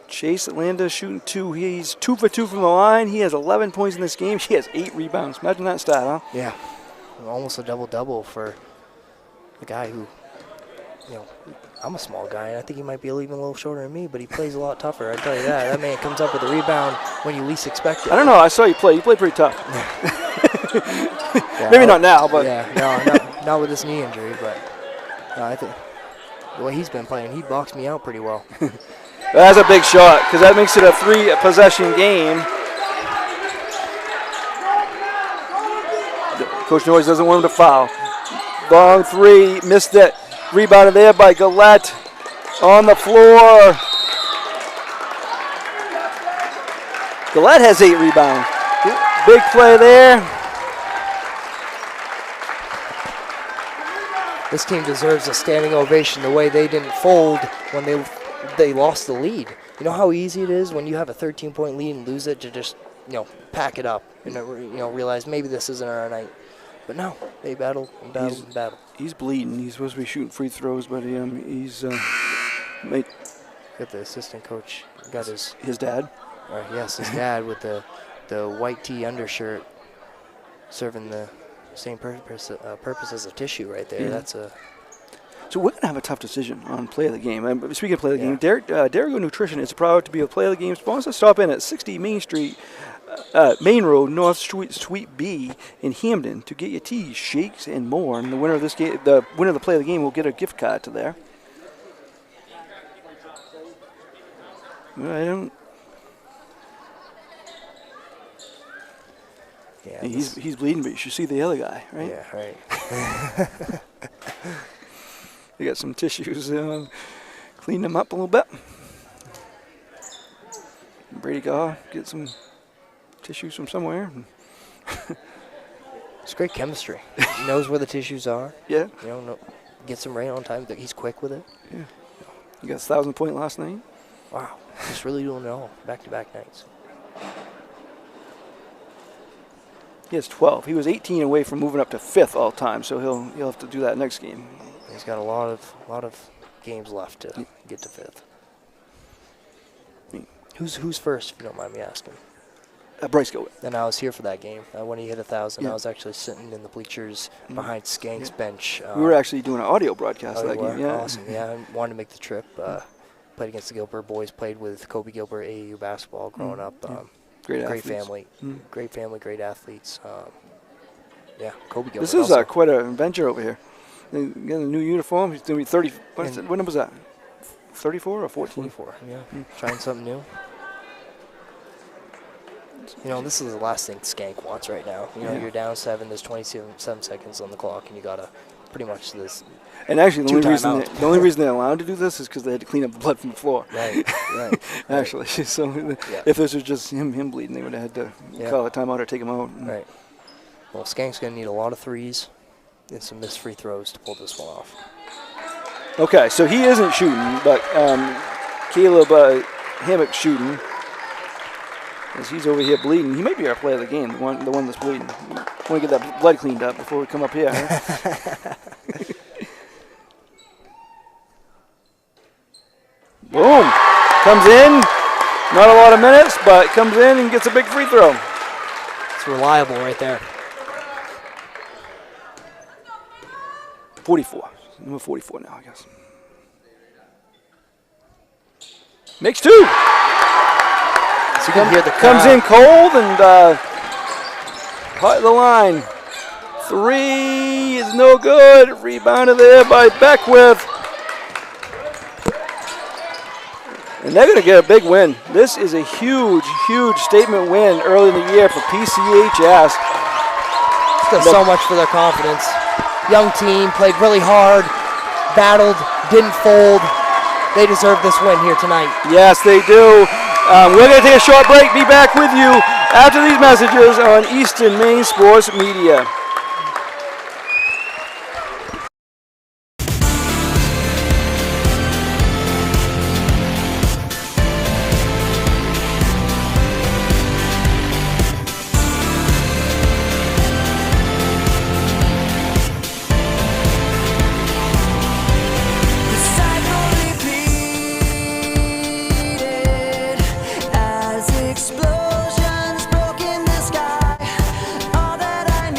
Chase Lander shooting 2. He's 2 for 2 from the line. He has 11 points in this game. He has 8 rebounds. Imagine that stat, huh? Yeah. Almost a double-double for the guy who, I'm a small guy, and I think he might be even a little shorter than me, but he plays a lot tougher, I tell you that. That man comes up with a rebound when you least expect it. I don't know. I saw you play. You play pretty tough. Maybe not now, but. Yeah, not with this knee injury, but I think the way he's been playing, he boxed me out pretty well. That's a big shot, because that makes it a 3-possession game. Coach Noyes doesn't want him to foul. Long 3, missed it. Rebounded there by Gillette on the floor. Gillette has 8 rebounds. Big play there. This team deserves a standing ovation the way they didn't fold when they lost the lead. You know how easy it is when you have a 13-point lead and lose it to just, pack it up and, realize maybe this isn't our night. But no, they battled and battled and battled. He's bleeding. He's supposed to be shooting free throws, but he's made. Got the assistant coach. Got his dad. Yes, his dad with the white tee undershirt, serving the same purpose as a tissue right there. Yeah. So we're gonna have a tough decision on play of the game. Speaking of play of the game, Derigo Nutrition is proud to be a play of the game sponsor. Stop in at 60 Main Street. Main Road, North Suite B in Hamden to get your teas, shakes, and more. And the winner of this game, the winner of the play of the game, will get a gift card to there. Yeah, he's bleeding, but you should see the other guy, right? Yeah, right. They got some tissues, clean them up a little bit. Brady Gaw, get some tissues from somewhere. It's great chemistry. He knows where the tissues are. Yeah. Gets them right on time. He's quick with it. Yeah. You got 1,000-point last night. Wow. Just really don't know. Back-to-back nights. He has 12. He was 18 away from moving up to 5th all time, so he'll have to do that next game. He's got a lot of games left to get to 5th. Who's first, if you don't mind me asking? Bryce Gilbert. And I was here for that game. When he hit 1,000, I was actually sitting in the bleachers behind Skannk's bench. We were actually doing an audio broadcast of that game. Yeah. Awesome. Yeah, I wanted to make the trip. Played against the Gilbert boys. Played with Kobe Gilbert AAU basketball growing up. Great family. Great family. Great athletes. Kobe Gilbert. This is quite an adventure over here. Getting a new uniform. He's doing 30. What number was that? 34 or 14? 24. Yeah. Trying something new. This is the last thing Schenck wants right now. You're down 7. There's 27 seconds on the clock, and you gotta pretty much this. And actually, the only reason they're allowed to do this is because they had to clean up the blood from the floor. Right. Actually, so if this was just him bleeding, they would have had to call a timeout or take him out. Right. Well, Skannk's gonna need a lot of threes and some missed free throws to pull this one off. Okay, so he isn't shooting, but Caleb Hammock's shooting. As he's over here bleeding. He might be our player of the game, the one that's bleeding. We want to get that blood cleaned up before we come up here. Huh? Boom. Comes in. Not a lot of minutes, but comes in and gets a big free throw. It's reliable right there. 44. Number 44 now, I guess. Makes 2. So you can hear the comes in cold and hot the line. 3 is no good. Rebounded there by Beckwith. And they're going to get a big win. This is a huge, huge statement win early in the year for PCHS. It's done so much for their confidence. Young team, played really hard, battled, didn't fold. They deserve this win here tonight. Yes, they do. We're going to take a short break. Be back with you after these messages on Eastern Maine Sports Media. Explosions broke in the sky. All that I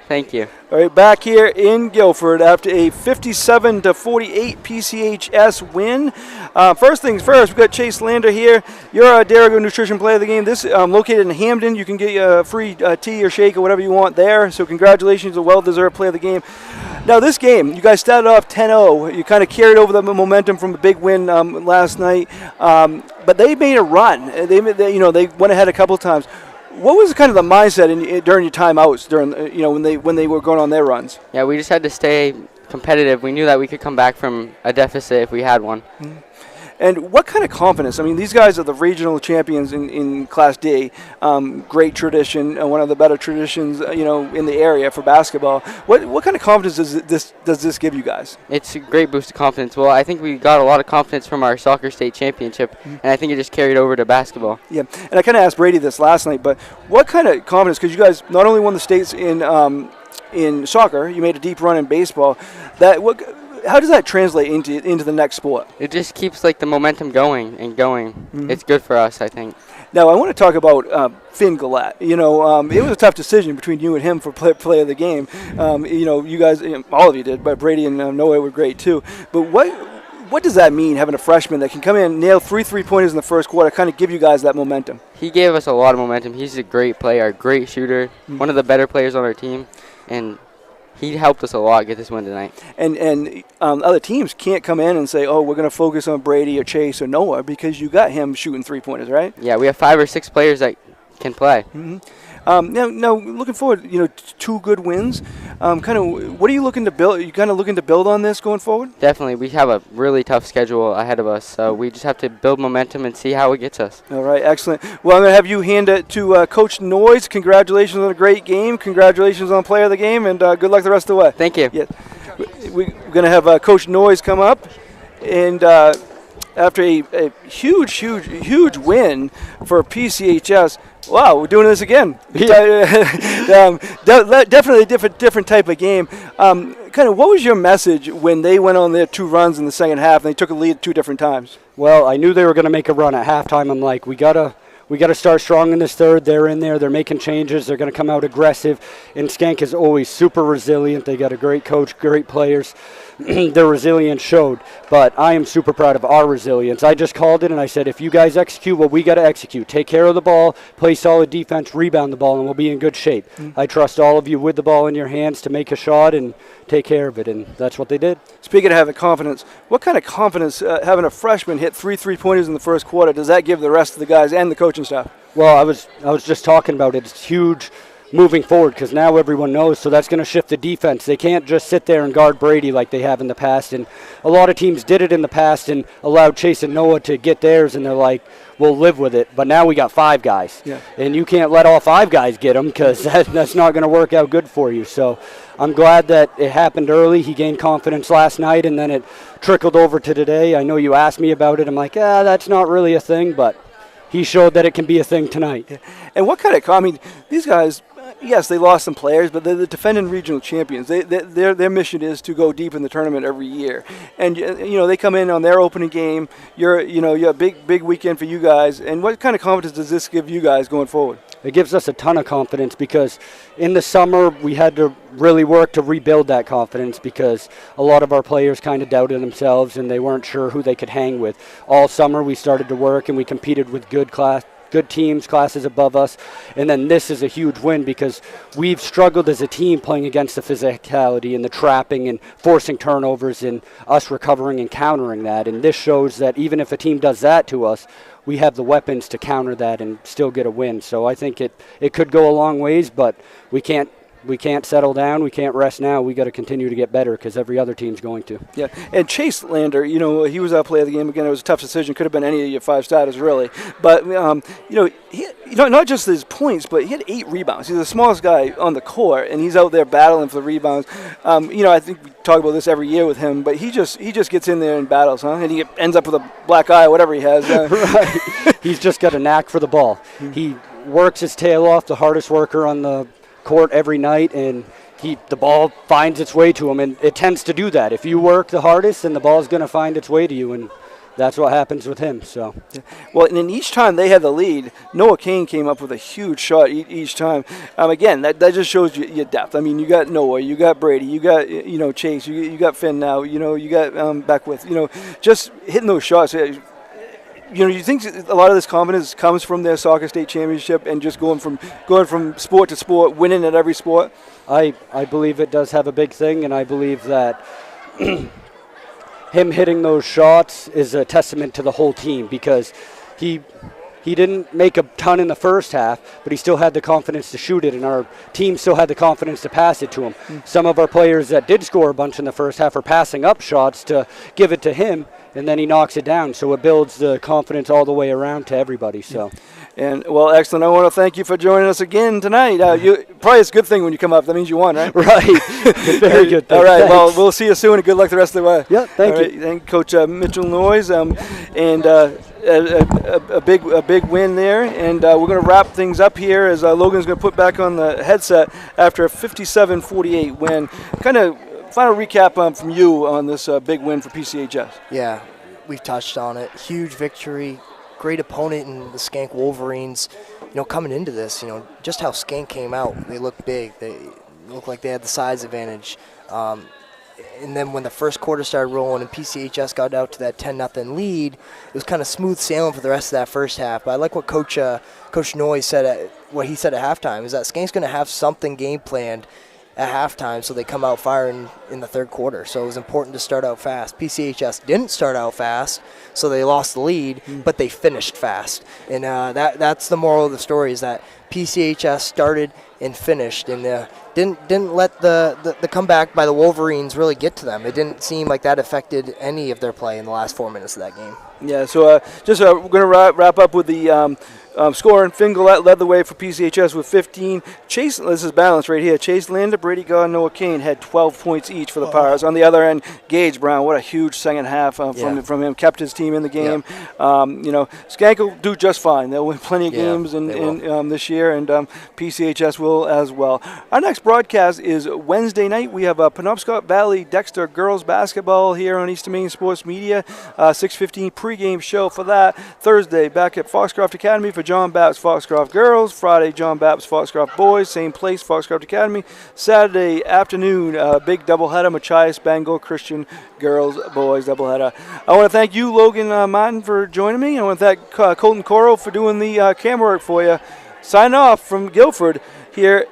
Thank you. All right, back here in Guilford after a 57-48 PCHS win. First things first, we've got Chase Lander here. You're a Derigo Nutrition Player of the Game. This located in Hamden. You can get a free tea or shake or whatever you want there. So congratulations, a well-deserved Player of the Game. Now this game, you guys started off 10-0. You kind of carried over the momentum from the big win last night, but they made a run. They went ahead a couple of times. What was kind of the mindset during your timeouts during when they were going on their runs? Yeah, we just had to stay competitive. We knew that we could come back from a deficit if we had one. Mm-hmm. And what kind of confidence? I mean, these guys are the regional champions in Class D. Great tradition, one of the better traditions, in the area for basketball. What kind of confidence does this give you guys? It's a great boost of confidence. Well, I think we got a lot of confidence from our soccer state championship, and I think it just carried over to basketball. Yeah, and I kind of asked Brady this last night, but what kind of confidence? Because you guys not only won the states in soccer, you made a deep run in baseball. How does that translate into the next sport? It just keeps the momentum going and going. Mm-hmm. It's good for us, I think. Now I want to talk about Finn Gillette. It was a tough decision between you and him for play of the game. You guys, all of you did, but Brady and Noah were great too. But what does that mean, having a freshman that can come in and nail 3 3-pointers in the first quarter, kind of give you guys that momentum? He gave us a lot of momentum. He's a great player, a great shooter, one of the better players on our team, and he helped us a lot get this win tonight. And other teams can't come in and say, oh, we're going to focus on Brady or Chase or Noah because you got him shooting 3-pointers, right? Yeah, we have 5 or 6 players that can play. Now, looking forward, 2 good wins. Kind of, what are you looking to build? Are you kind of looking to build on this going forward? Definitely. We have a really tough schedule ahead of us, so we just have to build momentum and see how it gets us. All right, excellent. Well, I'm going to have you hand it to Coach Noyes. Congratulations on a great game. Congratulations on player of the game, and good luck the rest of the way. Thank you. Yeah. We're going to have Coach Noyes come up, and after a huge win for PCHS. Wow, we're doing this again. Definitely a different type of game. Kind of, what was your message when they went on their 2 runs in the second half and they took a lead 2 different times? Well, I knew they were going to make a run at halftime. I'm like, we gotta start strong in this third. They're in there. They're making changes. They're going to come out aggressive. And Schenck is always super resilient. They got a great coach, great players. Their resilience showed. But I am super proud of our resilience. I just called it and I said, if you guys execute what we got to execute, take care of the ball, play solid defense, rebound the ball, and we'll be in good shape. I trust all of you with the ball in your hands to make a shot and take care of it. And that's what they did. Speaking of having confidence, what kind of confidence having a freshman hit 3 3-pointers in the first quarter, does that give the rest of the guys and the coaching staff? Well, I was just talking about it. It's huge moving forward because now everyone knows, so that's going to shift the defense. They can't just sit there and guard Brady like they have in the past, and a lot of teams did it in the past and allowed Chase and Noah to get theirs, and they're like, we'll live with it. But now we got 5 guys, and you can't let all 5 guys get them because that's not going to work out good for you. So I'm glad that it happened early. He gained confidence last night, and then it trickled over to today. I know you asked me about it. I'm like, that's not really a thing, but he showed that it can be a thing tonight. Yeah. And what kind of, these guys, yes, they lost some players, but they're the defending regional champions. Their mission is to go deep in the tournament every year. And, they come in on their opening game. You're a big weekend for you guys. And what kind of confidence does this give you guys going forward? It gives us a ton of confidence because in the summer we had to really work to rebuild that confidence because a lot of our players kind of doubted themselves and they weren't sure who they could hang with. All summer we started to work and we competed with good teams, classes above us, and then this is a huge win because we've struggled as a team playing against the physicality and the trapping and forcing turnovers and us recovering and countering that, and this shows that even if a team does that to us, we have the weapons to counter that and still get a win. So I think it could go a long ways, but we can't settle down. We can't rest now. We got to continue to get better because every other team's going to. Yeah, and Chase Lander, he was our player of the game again. It was a tough decision. Could have been any of your 5 starters, really. But he not just his points, but he had 8 rebounds. He's the smallest guy on the court, and he's out there battling for the rebounds. I think we talk about this every year with him, but he just gets in there and battles, and he ends up with a black eye, whatever he has. Right. He's just got a knack for the ball. He works his tail off, the hardest worker on the court every night, and the ball finds its way to him, and it tends to do that. If you work the hardest, then the ball's going to find its way to you, and that's what happens with him. So, well, and then each time they had the lead, Noah Kane came up with a huge shot each time. Again, that just shows you your depth. You got Noah, you got Brady, you got Chase, you got Finn now, you got Beckwith. Just hitting those shots. You think a lot of this confidence comes from their soccer state championship and just going from sport to sport, winning at every sport? I believe it does have a big thing, and I believe that him hitting those shots is a testament to the whole team because he didn't make a ton in the first half, but he still had the confidence to shoot it, and our team still had the confidence to pass it to him. Some of our players that did score a bunch in the first half are passing up shots to give it to him, and then he knocks it down. So it builds the confidence all the way around to everybody. So, and well, excellent. I want to thank you for joining us again tonight. Probably it's a good thing when you come up. That means you won, right? Right. Very good. All right. Thanks. Well, we'll see you soon, and good luck the rest of the way. Yeah. Thank you. Right, thank Coach Mitchell Noyes, and a big win there. And we're going to wrap things up here as Logan's going to put back on the headset after a 57-48 win. Kind of final recap from you on this big win for PCHS. Yeah, we've touched on it. Huge victory. Great opponent in the Schenck Wolverines. Coming into this, just how Schenck came out. They looked big. They looked like they had the size advantage. And then when the first quarter started rolling and PCHS got out to that 10-0 lead, it was kind of smooth sailing for the rest of that first half. But I like what Coach Noyes said. What he said at halftime is that Skenk's going to have something game planned at halftime, so they come out firing in the third quarter. So it was important to start out fast. PCHS didn't start out fast, so they lost the lead, but they finished fast. And that's the moral of the story, is that PCHS started and finished, and didn't let the comeback by the Wolverines really get to them. It didn't seem like that affected any of their play in the last 4 minutes of that game. Yeah, so we're going to wrap up with the scoring. Fingal led the way for PCHS with 15. Chase, this is balance right here. Chase Lander, Brady God, Noah Kane had 12 points each for the Pirates. On the other end, Gage Brown, what a huge second half from him. Kept his team in the game. Schenck will do just fine. They'll win plenty of games in this year, and PCHS will as well. Our next broadcast is Wednesday night. We have Penobscot Valley Dexter girls basketball here on Eastern Maine Sports Media. 6:15 pregame show for that. Thursday, back at Foxcroft Academy for John Baptist Foxcroft girls. Friday, John Baptist Foxcroft boys. Same place, Foxcroft Academy. Saturday afternoon, big doubleheader, Machias Bangor Christian girls boys doubleheader. I want to thank you, Logan Martin, for joining me. I want to thank Colton Coro for doing the camera work for you. Sign off from Guilford here